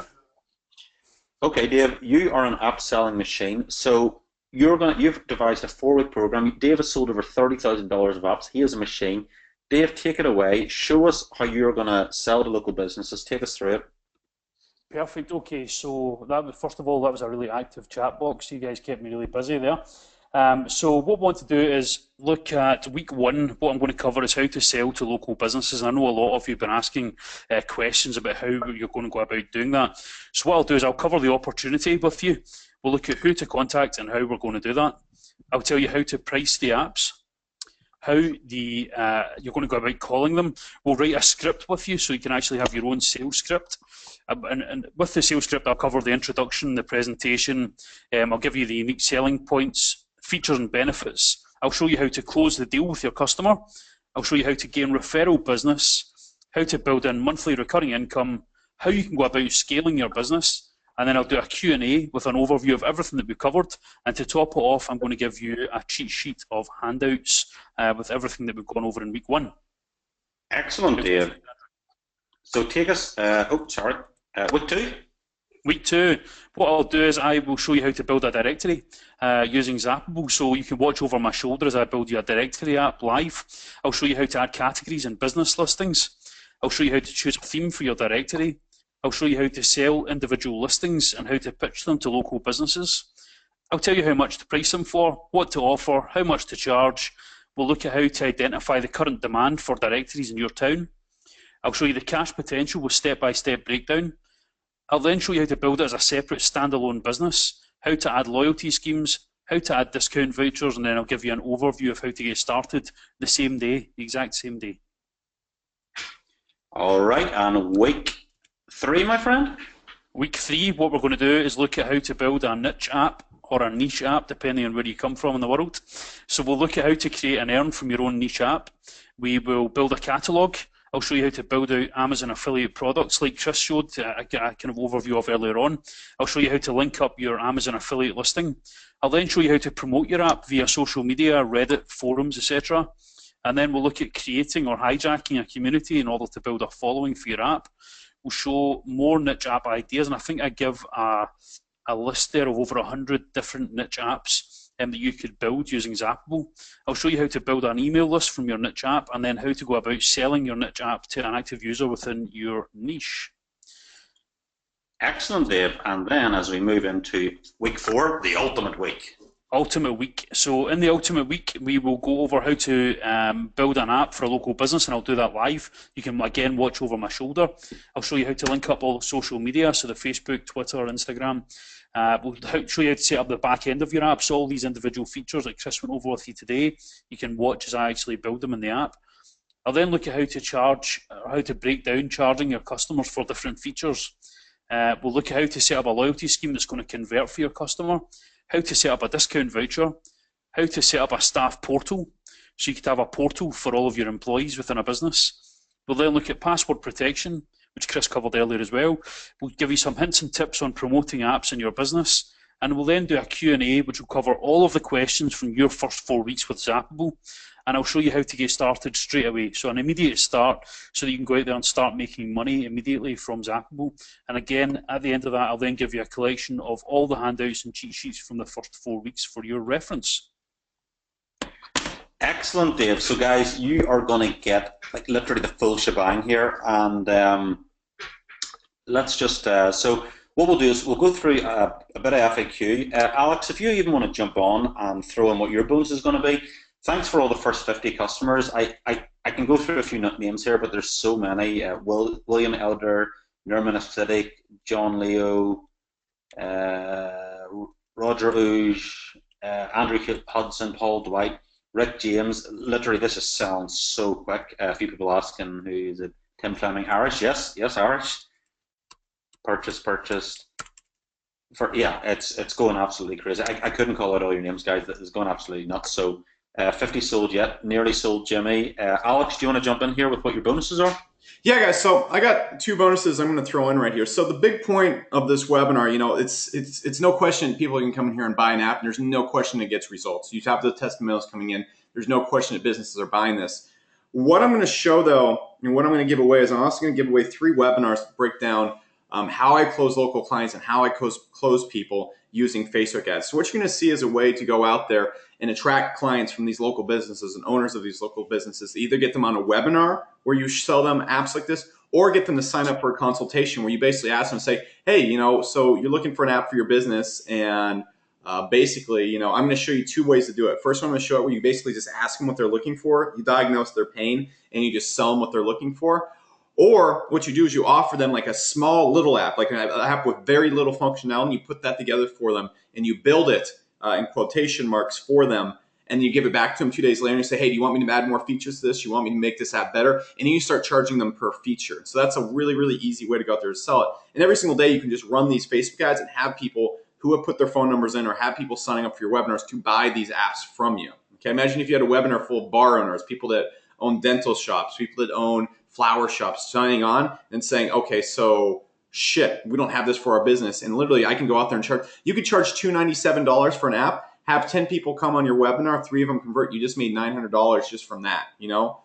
Okay, Dave, you are an app selling machine. So you've devised a 4-week program. Dave has sold over $30,000 of apps. He is a machine. Dave, take it away. Show us how you're going to sell to local businesses. Take us through it. Perfect. Okay, so first of all, that was a really active chat box. You guys kept me really busy there. So what we want to do is look at week 1. What I'm going to cover is how to sell to local businesses. I know a lot of you have been asking questions about how you're going to go about doing that. So what I'll do is I'll cover the opportunity with you. We'll look at who to contact and how we're going to do that. I'll tell you how to price the apps, how you're going to go about calling them. We'll write a script with you so you can actually have your own sales script. And with the sales script, I'll cover the introduction, the presentation. I'll give you the unique selling points, features and benefits. I'll show you how to close the deal with your customer. I'll show you how to gain referral business, how to build in monthly recurring income, how you can go about scaling your business, and then I'll do a Q&A with an overview of everything that we've covered. And to top it off, I'm going to give you a cheat sheet of handouts with everything that we've gone over in week 1. Excellent, Dave. So take us, week 2? Week 2, what I'll do is I will show you how to build a directory using Zappable, so you can watch over my shoulder as I build you a directory app live. I'll show you how to add categories and business listings. I'll show you how to choose a theme for your directory. I'll show you how to sell individual listings and how to pitch them to local businesses. I'll tell you how much to price them for, what to offer, how much to charge. We'll look at how to identify the current demand for directories in your town. I'll show you the cash potential with step-by-step breakdown. I'll then show you how to build it as a separate standalone business, how to add loyalty schemes, how to add discount vouchers, and then I'll give you an overview of how to get started the same day, the exact same day. All right, and week 3, my friend. Week 3, what we're going to do is look at how to build a niche app or a niche app, depending on where you come from in the world. So we'll look at how to create and earn from your own niche app. We will build a catalogue. I'll show you how to build out Amazon affiliate products like Chris showed a kind of overview of earlier on. I'll show you how to link up your Amazon affiliate listing. I'll then show you how to promote your app via social media, Reddit, forums, etc. And then we'll look at creating or hijacking a community in order to build a following for your app. We'll show more niche app ideas, and I think I give a list there of over 100 different niche apps that you could build using Zappable. I'll show you how to build an email list from your niche app, and then how to go about selling your niche app to an active user within your niche. Excellent, Dave. And then as we move into week 4, the ultimate week. Ultimate week. So in the ultimate week, we will go over how to build an app for a local business, and I'll do that live. You can again watch over my shoulder. I'll show you how to link up all the social media, so the Facebook, Twitter, Instagram. We'll show you how to set up the back end of your app. So all these individual features that Chris went over with you today, you can watch as I actually build them in the app. I'll then look at how to charge, or how to break down charging your customers for different features. We'll look at how to set up a loyalty scheme that's going to convert for your customer, how to set up a discount voucher, how to set up a staff portal, so you could have a portal for all of your employees within a business. We'll then look at password protection, which Chris covered earlier as well. We'll give you some hints and tips on promoting apps in your business, and we'll then do a Q&A, which will cover all of the questions from your first 4 weeks with Zappable, and I'll show you how to get started straight away. So an immediate start, so that you can go out there and start making money immediately from Zappable. And again, at the end of that, I'll then give you a collection of all the handouts and cheat sheets from the first 4 weeks for your reference. Excellent, Dave. So guys, you are going to get like literally the full shebang here, and let's just so what we'll do is we'll go through a bit of FAQ. Alex, if you even want to jump on and throw in what your bonus is going to be. Thanks for all the first 50 customers. I can go through a few names here, but there's so many. William Elder, Nerman Acidic, John Leo, Roger Ouge, Andrew Hudson, Paul Dwight, Rick James. Literally, this is selling so quick. A few people asking, who is it? Tim Fleming, Irish? Yes, Irish. Purchased. Yeah, it's going absolutely crazy. I couldn't call out all your names, guys. It's going absolutely nuts. So 50 sold yet, nearly sold, Jimmy. Alex, do you want to jump in here with what your bonuses are? Yeah, guys. So I got 2 bonuses I'm going to throw in right here. So the big point of this webinar, you know, it's no question people can come in here and buy an app, and there's no question it gets results. You have the testimonials coming in. There's no question that businesses are buying this. What I'm going to show, though, and what I'm going to give away is I'm also going to give away 3 webinars to break down how I close local clients and how I close people using Facebook ads. So what you're going to see is a way to go out there and attract clients from these local businesses and owners of these local businesses. Either get them on a webinar where you sell them apps like this, or get them to sign up for a consultation where you basically ask them, say, hey, you know, so you're looking for an app for your business, and basically, you know, I'm going to show you 2 ways to do it. First one, I'm going to show it where you basically just ask them what they're looking for, you diagnose their pain, and you just sell them what they're looking for. Or what you do is you offer them like a small little app, like an app with very little functionality, and you put that together for them, and you build it in quotation marks for them, and you give it back to them 2 days later, and you say, hey, do you want me to add more features to this? You want me to make this app better? And then you start charging them per feature. So that's a really, really easy way to go out there to sell it. And every single day you can just run these Facebook ads and have people who have put their phone numbers in, or have people signing up for your webinars to buy these apps from you. Okay, imagine if you had a webinar full of bar owners, people that own dental shops, people that own flower shops, signing on and saying, okay, so shit, we don't have this for our business. And literally I can go out there and charge. You could charge $297 for an app, have 10 people come on your webinar, 3 of them convert. You just made $900 just from that. You know,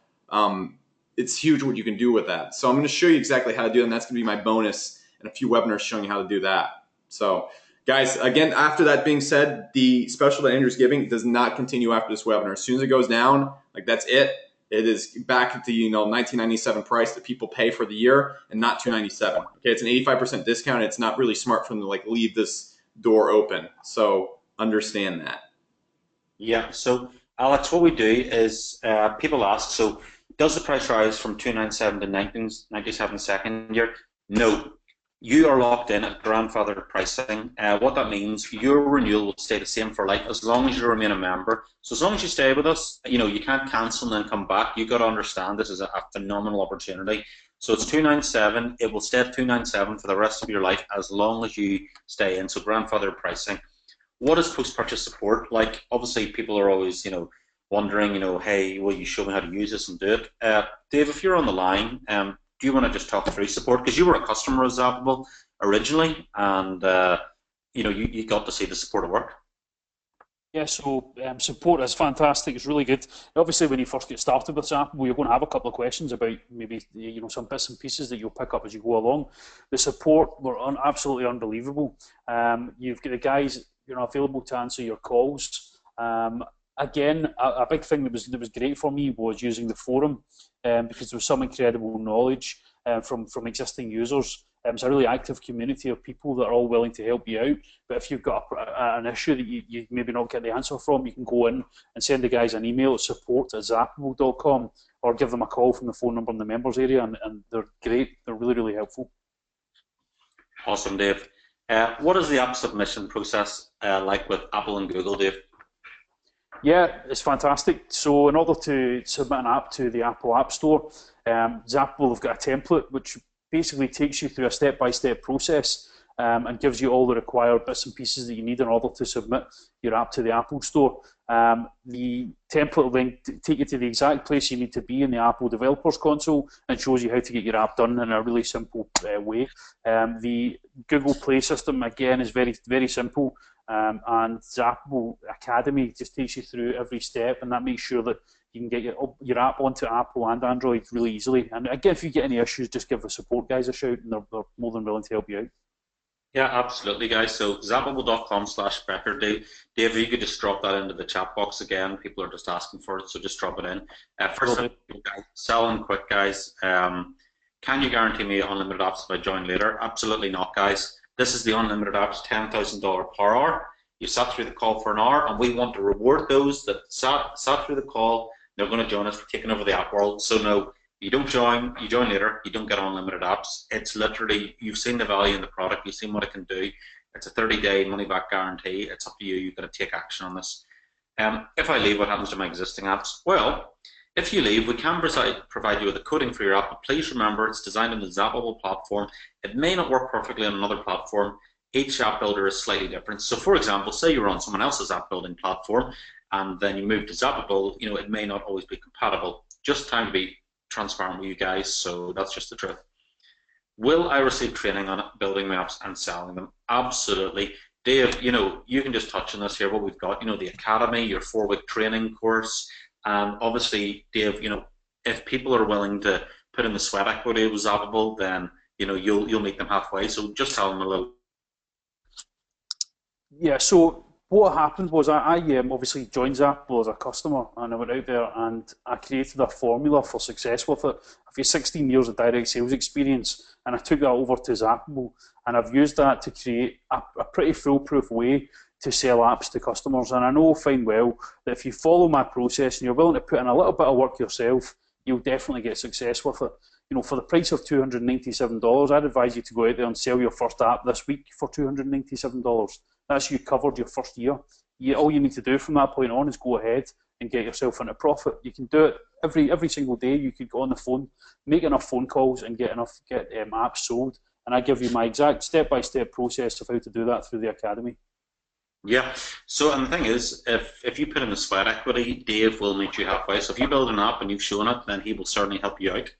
it's huge what you can do with that. So I'm going to show you exactly how to do it, and that's going to be my bonus and a few webinars showing you how to do that. So guys, again, after that being said, the special that Andrew's giving does not continue after this webinar. As soon as it goes down, like that's it. It is back at the $19.97 price that people pay for the year, and not $297. Okay, it's an 85% discount. It's not really smart for them to like leave this door open. So understand that. Yeah. So Alex, what we do is people ask, so does the price rise from $297 to $19.97 second year? No. You are locked in at grandfather pricing. What that means, your renewal will stay the same for life as long as you remain a member. So as long as you stay with us, you know, you can't cancel and then come back. You've got to understand this is a phenomenal opportunity. So it's 297. It will stay at 297 for the rest of your life as long as you stay in. So grandfather pricing. What is post-purchase support like? Obviously, people are always, wondering, hey, will you show me how to use this and do it? Dave, if you're on the line, do you want to just talk through support? Because you were a customer of Zappable originally, and you got to see the support at work. Yeah, so support is fantastic. It's really good. Obviously, when you first get started with Zappable, you're going to have a couple of questions about maybe some bits and pieces that you'll pick up as you go along. The support were absolutely unbelievable. You've got the guys available to answer your calls. Again, a big thing that was great for me was using the forum because there was some incredible knowledge from existing users. It's a really active community of people that are all willing to help you out. But if you've got an issue that you maybe not get the answer from, you can go in and send the guys an email at support@zappable.com or give them a call from the phone number in the members area, and they're great. They're really, really helpful. Awesome, Dave. What is the app submission process like with Apple and Google, Dave? Yeah, it's fantastic. So in order to submit an app to the Apple App Store, Zappable have got a template which basically takes you through a step-by-step process and gives you all the required bits and pieces that you need in order to submit your app to the Apple Store. The template will then take you to the exact place you need to be in the Apple Developers Console and shows you how to get your app done in a really simple way. The Google Play system, again, is very, very simple. And Zappable Academy just takes you through every step, and that makes sure that you can get your app onto Apple and Android really easily. And again, if you get any issues, just give the support guys a shout, and they're more than willing to help you out. Yeah, absolutely, guys. So zappable.com/Becker. Dave, if you could just drop that into the chat box again. People are just asking for it, so just drop it in. First, selling quick, guys. Can you guarantee me unlimited apps if I join later? Absolutely not, guys. This is the unlimited apps, $10,000 per hour. You sat through the call for an hour, and we want to reward those that sat through the call. They're going to join us for taking over the app world. So no, you don't join, you join later, you don't get unlimited apps. It's literally, you've seen the value in the product, you've seen what it can do. It's a 30-day money-back guarantee. It's up to you. You've got to take action on this. If I leave, what happens to my existing apps? Well, if you leave, we can provide you with the coding for your app, but please remember it's designed on the Zappable platform. It may not work perfectly on another platform. Each app builder is slightly different. So for example, say you're on someone else's app building platform and then you move to Zappable, it may not always be compatible. Just time to be transparent with you guys, so that's just the truth. Will I receive training on building my apps and selling them? Absolutely. Dave, you can just touch on this here, what we've got, the Academy, your 4-week training course, and obviously, Dave, if people are willing to put in the sweat equity with Zappable, then, you'll meet them halfway, so just tell them a little. Yeah, so what happened was I obviously joined Zappable as a customer, and I went out there and I created a formula for success with it. I've got 16 years of direct sales experience, and I took that over to Zappable, and I've used that to create a pretty foolproof way to sell apps to customers. And I know fine well that if you follow my process and you're willing to put in a little bit of work yourself, you'll definitely get success with it. For the price of $297, I'd advise you to go out there and sell your first app this week for $297. That's you covered your first year. All you need to do from that point on is go ahead and get yourself into profit. You can do it every single day. You could go on the phone, make enough phone calls, and get apps sold. And I give you my exact step-by-step process of how to do that through the Academy. Yeah. So, and the thing is, if you put in the sweat equity, Dave will meet you halfway. So if you build an app and you've shown it, then he will certainly help you out.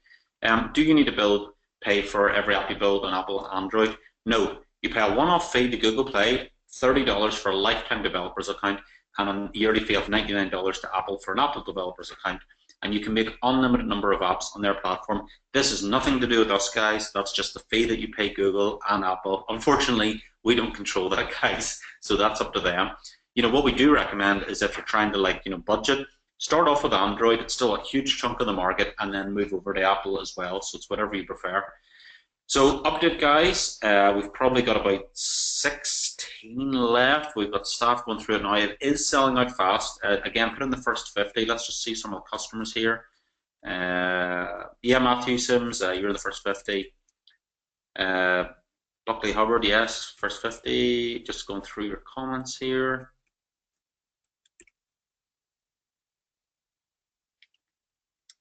Do you need to pay for every app you build on Apple and Android? No. You pay a one-off fee to Google Play, $30 for a lifetime developer's account, and a yearly fee of $99 to Apple for an Apple developer's account. And you can make unlimited number of apps on their platform. This has nothing to do with us, guys. That's just the fee that you pay Google and Apple. Unfortunately, we don't control that, guys. So that's up to them. What we do recommend is if you're trying to budget, start off with Android. It's still a huge chunk of the market, and then move over to Apple as well. So it's whatever you prefer. So update, guys. We've probably got about 16 left. We've got staff going through it now. It is selling out fast. Again, put in the first 50. Let's just see some of the customers here. Yeah, Matthew Sims, you're in the first 50. Buckley Hubbard, yes, first 50. Just going through your comments here.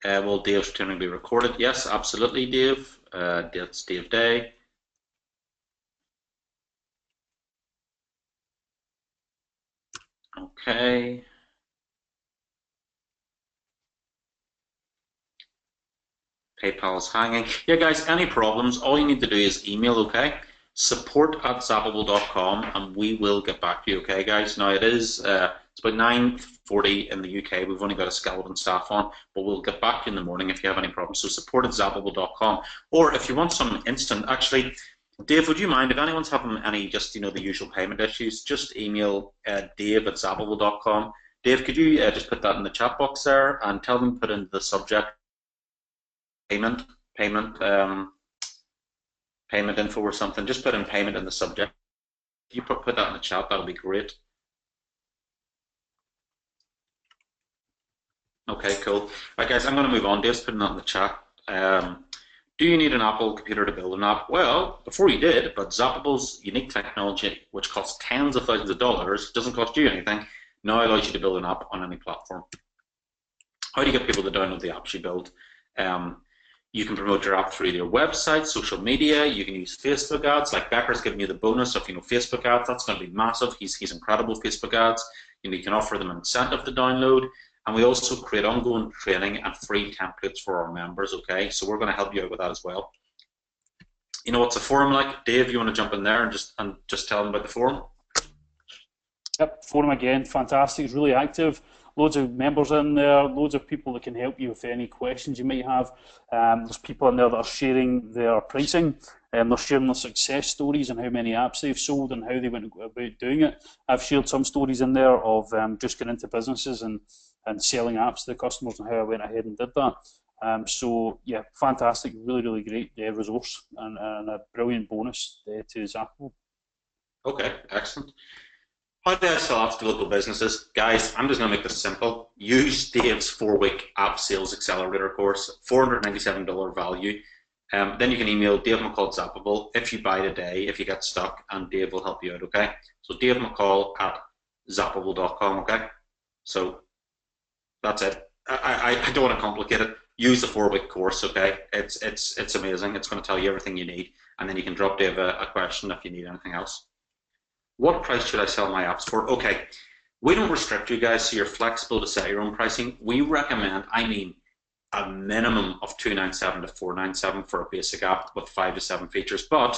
Will Dave's returning be recorded? Yes, absolutely, Dave. That's Dave Day. Okay. PayPal's hanging. Yeah, guys, any problems, all you need to do is email, okay? support@zappable.com, and we will get back to you, okay, guys? Now, it's about 9:40 in the UK. We've only got a skeleton staff on, but we'll get back to you in the morning if you have any problems. So support@zappable.com. Or if you want some instant, actually, Dave, would you mind, if anyone's having any, just, the usual payment issues, just email dave@zappable.com. Dave, could you just put that in the chat box there and tell them to put in the subject payment info or something. Just put in payment in the subject. If you put that in the chat, that'll be great. Okay, cool. All right, guys, I'm going to move on. Dave's putting that in the chat. Do you need an Apple computer to build an app? Well, before you did, but Zappable's unique technology, which costs tens of thousands of dollars, doesn't cost you anything, now allows you to build an app on any platform. How do you get people to download the apps you build? You can promote your app through your website, social media. You can use Facebook ads. Like Becker's giving you the bonus of Facebook ads. That's going to be massive. He's incredible Facebook ads. You can offer them an incentive to download. And we also create ongoing training and free templates for our members. Okay, so we're going to help you out with that as well. What's a forum like? Dave, you want to jump in there and just tell them about the forum? Yep, forum again, fantastic. It's really active. Loads of members in there, loads of people that can help you with any questions you might have. There's people in there that are sharing their pricing, they're sharing their success stories and how many apps they've sold and how they went about doing it. I've shared some stories in there of just going into businesses and selling apps to the customers and how I went ahead and did that. So yeah, fantastic, really, really great resource and a brilliant bonus to Zappable. Okay, excellent. How do I sell apps to local businesses? Guys, I'm just going to make this simple. Use Dave's 4-week app sales accelerator course, $497 value. Then you can email Dave McCall at Zappable if you buy today, if you get stuck, and Dave will help you out, okay? So Dave McCall at zappable.com, okay? So that's it. I don't want to complicate it. Use the 4-week course, okay? It's amazing. It's going to tell you everything you need, and then you can drop Dave a question if you need anything else. What price should I sell my apps for? Okay, we don't restrict you guys, so you're flexible to set your own pricing. We recommend, a minimum of $297 to $497 for a basic app with 5 to 7 features, but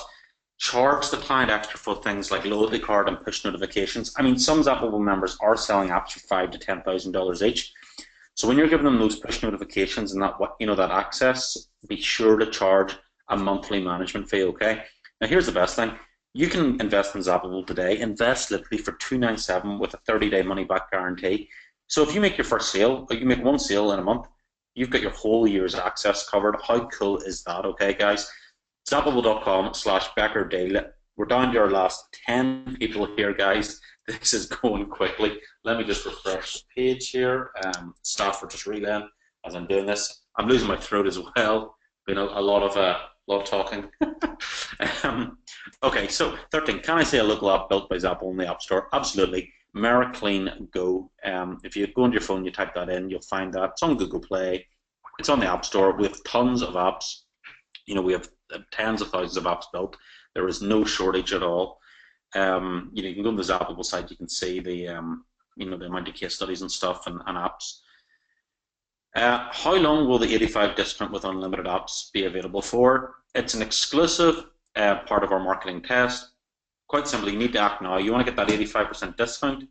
charge the client extra for things like loyalty card and push notifications. Some Zappable members are selling apps for $5,000 to $10,000 each. So when you're giving them those push notifications and that access, be sure to charge a monthly management fee, okay? Now here's the best thing. You can invest in Zappable today. Invest literally for $297 with a 30-day money-back guarantee. So if you make your first sale, or you make one sale in a month, you've got your whole year's access covered. How cool is that, okay, guys? Zappable.com/BeckerDeal. We're down to our last 10 people here, guys. This is going quickly. Let me just refresh the page here. Staff are just relaying as I'm doing this. I'm losing my throat as well. Been a lot of talking. Okay, so 13. Can I say a local app built by Zappable in the App Store? Absolutely. MeraClean Go. If you go on your phone, you type that in, you'll find that. It's on Google Play. It's on the App Store. We have tons of apps. We have tens of thousands of apps built. There is no shortage at all. You can go on the Zappable site. You can see the the amount of case studies and stuff and apps. How long will the 85 discount with unlimited apps be available for? It's an exclusive part of our marketing test. Quite simply, you need to act now. You want to get that 85% discount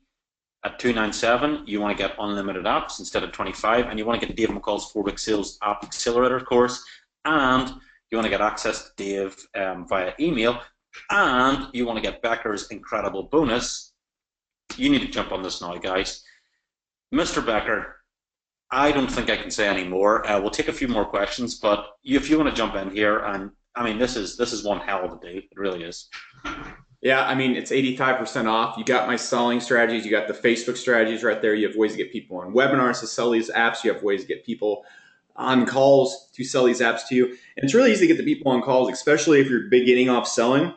at $297. You want to get unlimited apps instead of 25, and you want to get Dave McCall's 4-week sales app accelerator course, and you want to get access to Dave via email, and you want to get Becker's incredible bonus. You need to jump on this now, guys. Mr. Becker, I don't think I can say any more. We'll take a few more questions, but if you want to jump in here, and this is one hell of a day. It really is. Yeah, it's 85% off. You got my selling strategies. You got the Facebook strategies right there. You have ways to get people on webinars to sell these apps. You have ways to get people on calls to sell these apps to you. And it's really easy to get the people on calls, especially if you're beginning off selling,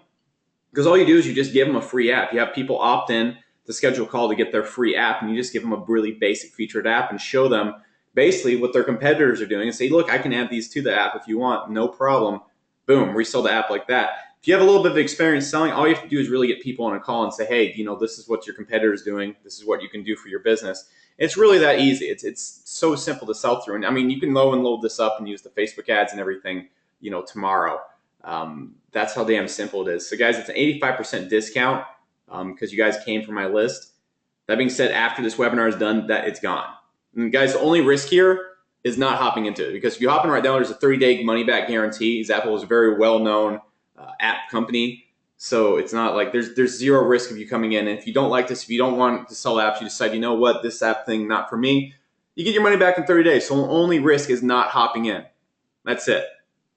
because all you do is you just give them a free app. You have people opt in to schedule a call to get their free app, and you just give them a really basic featured app and show them basically what their competitors are doing and say, look, I can add these to the app if you want, no problem. Boom, resell the app like that. If you have a little bit of experience selling, all you have to do is really get people on a call and say, hey, this is what your competitor is doing. This is what you can do for your business. It's really that easy. It's so simple to sell through. And I mean, you can load this up and use the Facebook ads and everything, tomorrow. That's how damn simple it is. So guys, it's an 85% discount because you guys came from my list. That being said, after this webinar is done, that it's gone. And guys, the only risk here is not hopping into it, because if you hop in right now, there's a 30-day money-back guarantee. Zappable is a very well-known app company, so it's not like there's zero risk of you coming in. And if you don't like this, if you don't want to sell apps, you decide, you know what, this app thing not for me, you get your money back in 30 days. So the only risk is not hopping in. That's it.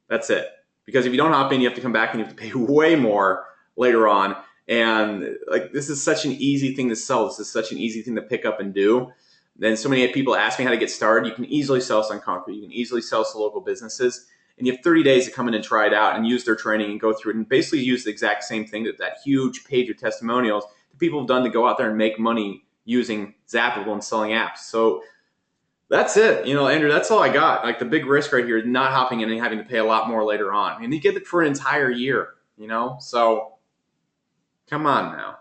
Because if you don't hop in, you have to come back and you have to pay way more later on. And like, this is such an easy thing to sell. This is such an easy thing to pick up and do. Then so many people ask me how to get started. You can easily sell Sun Concrete. You can easily sell to local businesses. And you have 30 days to come in and try it out and use their training and go through it and basically use the exact same thing, that huge page of testimonials that people have done to go out there and make money using Zappable and selling apps. So that's it. Andrew, that's all I got. Like, the big risk right here is not hopping in and having to pay a lot more later on. And you get it for an entire year, So come on now.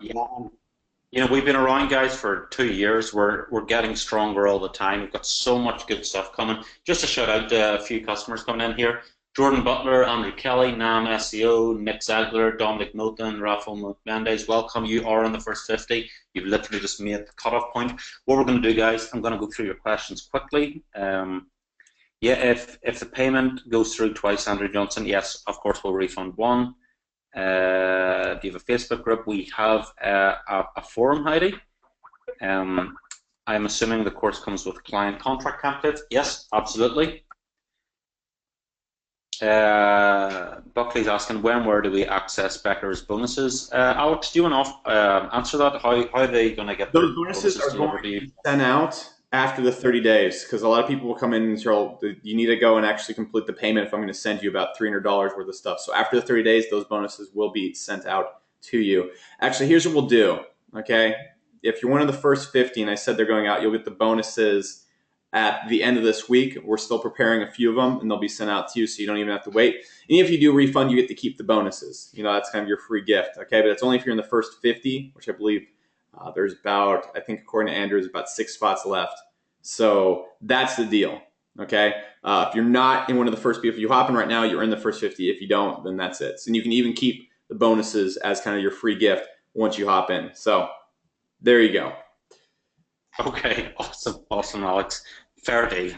Yeah. We've been around, guys, for 2 years. We're getting stronger all the time. We've got so much good stuff coming. Just a shout out to a few customers coming in here. Jordan Butler, Andrew Kelly, Nam SEO, Nick Zagler, Dominic Milton, Rafael Mendes. Welcome. You are in the first 50. You've literally just made the cutoff point. What we're going to do, guys, I'm going to go through your questions quickly. If the payment goes through twice, Andrew Johnson, yes, of course, we'll refund one. Do you have a Facebook group? We have a forum, Heidi. I'm assuming the course comes with client contract templates. Yes, absolutely. Buckley's asking, where do we access Becker's bonuses? Alex, do you want to answer that? How are they going to get those bonuses are going to be sent out after the 30 days, because a lot of people will come in and say, you need to go and actually complete the payment if I'm going to send you about $300 worth of stuff. So after the 30 days, those bonuses will be sent out to you. Actually, here's what we'll do, okay? If you're one of the first 50, and I said they're going out, you'll get the bonuses at the end of this week. We're still preparing a few of them, and they'll be sent out to you, so you don't even have to wait. And if you do refund, you get to keep the bonuses. That's kind of your free gift, okay? But it's only if you're in the first 50, which I believe there's about, I think according to Andrew, there's about 6 spots left. So that's the deal, okay? If you're not in one of the first people, if you hop in right now, you're in the first 50. If you don't, then that's it. And you can even keep the bonuses as kind of your free gift once you hop in. So there you go. Okay, awesome, Alex. Fair deal.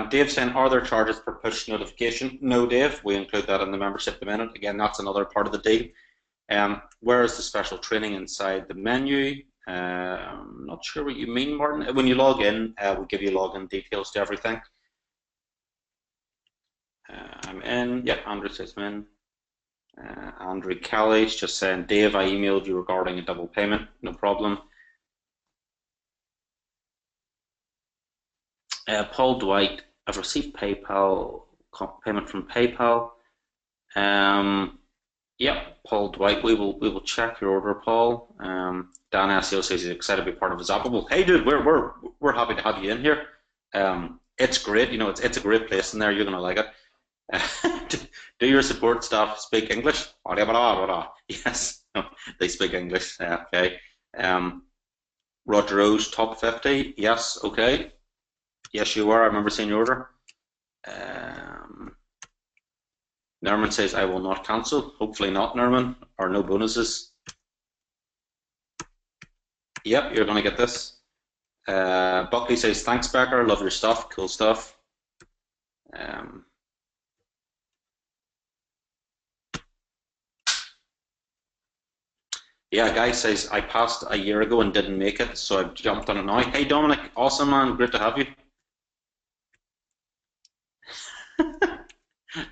Dave saying, are there charges per push notification? No, Dave. We include that in the membership the minute. Again, that's another part of the deal. Where is the special training inside the menu? I'm not sure what you mean, Martin. When you log in, we'll give you login details to everything. I'm in. Yeah, Andrew says I'm in. Andrew Kelly's just saying, Dave, I emailed you regarding a double payment. No problem. Paul Dwight, I've received PayPal payment from PayPal. Yep, Paul Dwight, we will check your order, Paul. Dan SEO says he's excited to be part of Zappable. Hey, dude, we're happy to have you in here. It's great, it's a great place in there. You're gonna like it. Do your support staff speak English? Yes, no, they speak English. Okay. Roger Rose, top 50. Yes, okay. Yes, you are. I remember seeing your order. Nerman says, I will not cancel. Hopefully not, Nerman. Or no bonuses. Yep, you're going to get this. Buckley says, thanks, Becker. Love your stuff. Cool stuff. Yeah, guy says, I passed a year ago and didn't make it, so I've jumped on it now. Hey, Dominic. Awesome, man. Great to have you.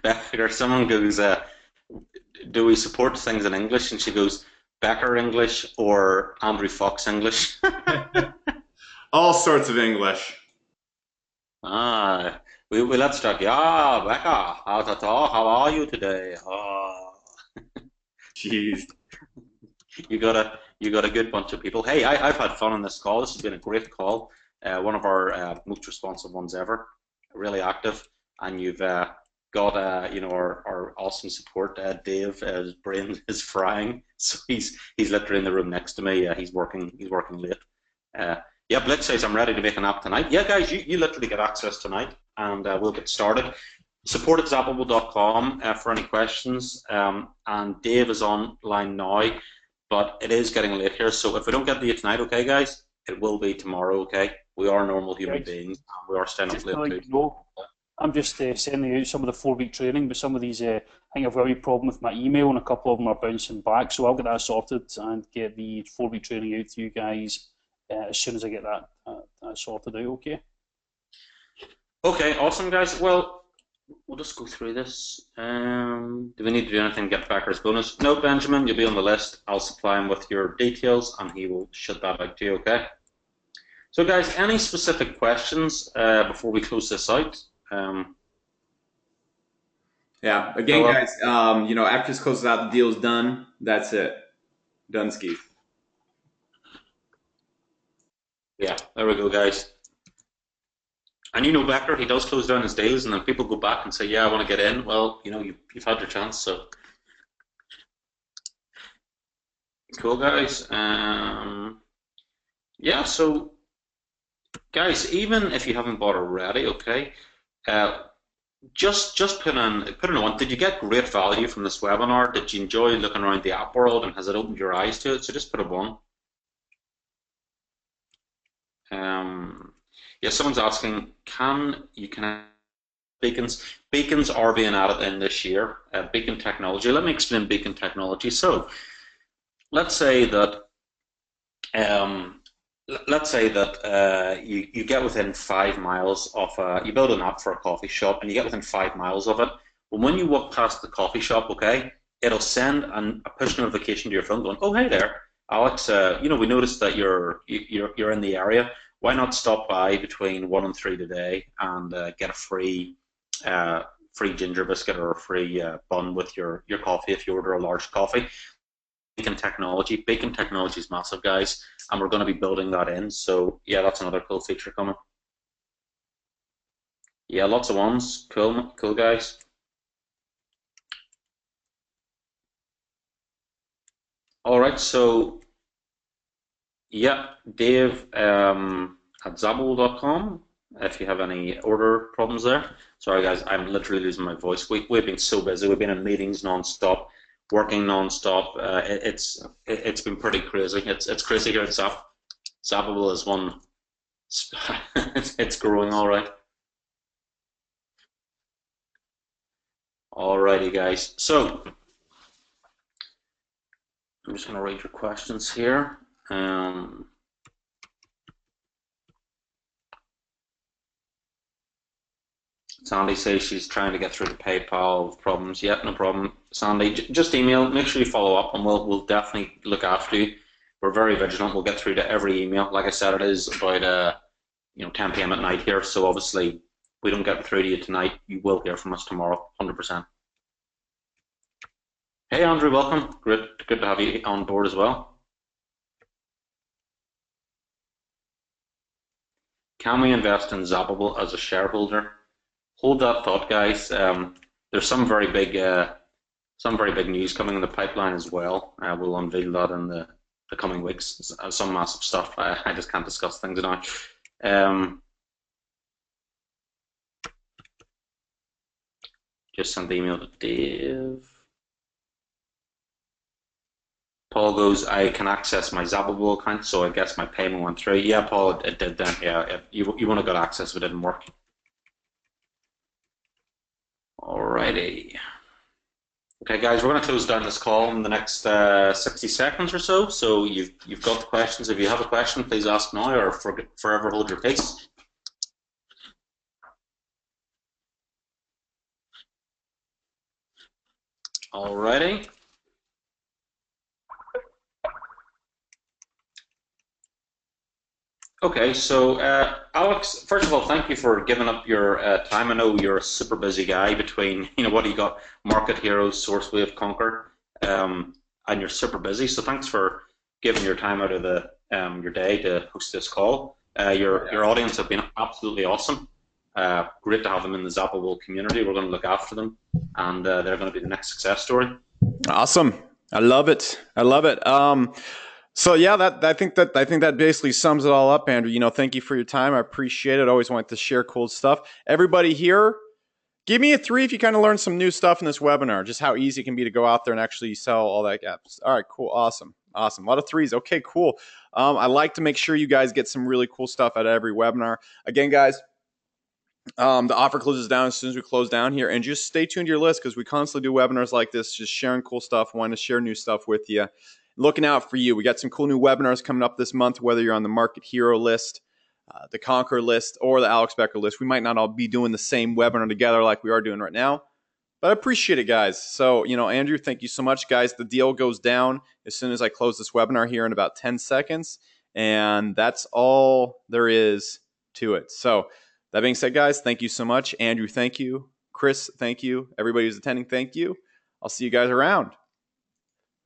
Becker, someone goes, do we support things in English? And she goes, Becker English or Andrew Fox English? All sorts of English. Let's start. Yeah, Becker, how are you today? Oh. Jeez. You got a good bunch of people. Hey, I've had fun on this call. This has been a great call. one of our most responsive ones ever, really active, and you've got you know, our awesome support. Dave, his brain is frying, so he's literally in the room next to me. He's working late. Yeah, Blitz says I'm ready to make an app tonight. Yeah, guys, you literally get access tonight, and we'll get started. Support at zappable.com for any questions. And Dave is online now, but it is getting late here, so if we don't get to you tonight, okay, guys, it will be tomorrow, okay? We are normal human beings, and we are staying up late too. I'm just sending out some of the 4-week training, but some of these, I think I've got a wee problem with my email, and a couple of them are bouncing back, so I'll get that sorted and get the 4-week training out to you guys as soon as I get that sorted out, okay? Okay, awesome, guys. Well, we'll just go through this. Do we need to do anything to get Becker's bonus? No, Benjamin, you'll be on the list. I'll supply him with your details, and he will shut that out to you, okay? So, guys, any specific questions before we close this out? Yeah. Again, guys, you know, after this closes out, the deal's done. That's it. Done skis. Yeah, there we go, guys. And you know, Becker, he does close down his deals, and then people go back and say, "Yeah, I want to get in." Well, you know, you've had your chance, so cool, guys. Yeah, so guys, even if you haven't bought already, okay, just put in one. Did you get great value from this webinar? Did you enjoy looking around the app world, and has it opened your eyes to it? So just put a 1. Yeah, someone's asking, can you connect beacons? Beacons are being added in this year. Beacon technology. Let me explain beacon technology. So, let's say that you get within 5 miles of you build an app for a coffee shop, and you get within 5 miles of it. Well, when you walk past the coffee shop, okay, it'll send a push notification to your phone going, "Oh, hey there, Alex. You know, we noticed that you're in the area. Why not stop by between 1 and 3 today and get a free ginger biscuit or a free bun with your coffee if you order a large coffee?" Beacon technology is massive, guys, and we're going to be building that in. So yeah, that's another cool feature coming. Yeah, lots of ones. Cool, guys. All right, so yeah, Dave at zappable.com if you have any order problems there. Sorry, guys, I'm literally losing my voice. We've been so busy. We've been in meetings non-stop, working non-stop. It's been pretty crazy. It's crazy here at Zap. Zappable is one. It's growing all right. Alrighty, guys. So I'm just going to read your questions here. Sandy says she's trying to get through the PayPal problems. Yep, no problem, Sandy. Just email. Make sure you follow up, and we'll definitely look after you. We're very vigilant. We'll get through to every email. Like I said, it is about 10 p.m. at night here. So obviously, if we don't get through to you tonight, you will hear from us tomorrow, 100%. Hey, Andrew, welcome. Good to have you on board as well. Can we invest in Zappable as a shareholder? Hold that thought, guys. There's some very big news coming in the pipeline as well. We'll unveil that in the coming weeks. Some massive stuff. I just can't discuss things now. Just sent the email to Dave. Paul goes, I can access my Zappable account, so I guess my payment went through. Yeah, Paul, it did then. Yeah, you wouldn't have got access if it didn't work. Alrighty. Okay, guys, we're going to close down this call in the next 60 seconds or so. So you've got the questions. If you have a question, please ask now or forever hold your peace. Alrighty. Okay, so Alex, first of all, thank you for giving up your time. I know you're a super busy guy between, what do you got, Market Heroes, SourceWave, Conquer, and you're super busy. So thanks for giving your time out of your day to host this call. Your audience have been absolutely awesome. Great to have them in the Zappa World community. We're going to look after them, and they're going to be the next success story. Awesome. I love it. I love it. So yeah, I think that basically sums it all up, Andrew. You know, thank you for your time. I appreciate it. Always want to share cool stuff. Everybody here, give me a 3 if you kind of learned some new stuff in this webinar, just how easy it can be to go out there and actually sell all that apps. All right, cool, awesome. A lot of 3s. Okay, cool. I like to make sure you guys get some really cool stuff out of every webinar. Again, guys, the offer closes down as soon as we close down here, and just stay tuned to your list because we constantly do webinars like this, just sharing cool stuff, wanting to share new stuff with you. Looking out for you. We got some cool new webinars coming up this month, whether you're on the Market Hero list, the Conquer list, or the Alex Becker list. We might not all be doing the same webinar together like we are doing right now, but I appreciate it, guys. So, you know, Andrew, thank you so much, guys. The deal goes down as soon as I close this webinar here in about 10 seconds, and that's all there is to it. So, that being said, guys, thank you so much. Andrew, thank you. Chris, thank you. Everybody who's attending, thank you. I'll see you guys around.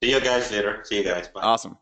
See you guys later. See you guys. Bye. Awesome.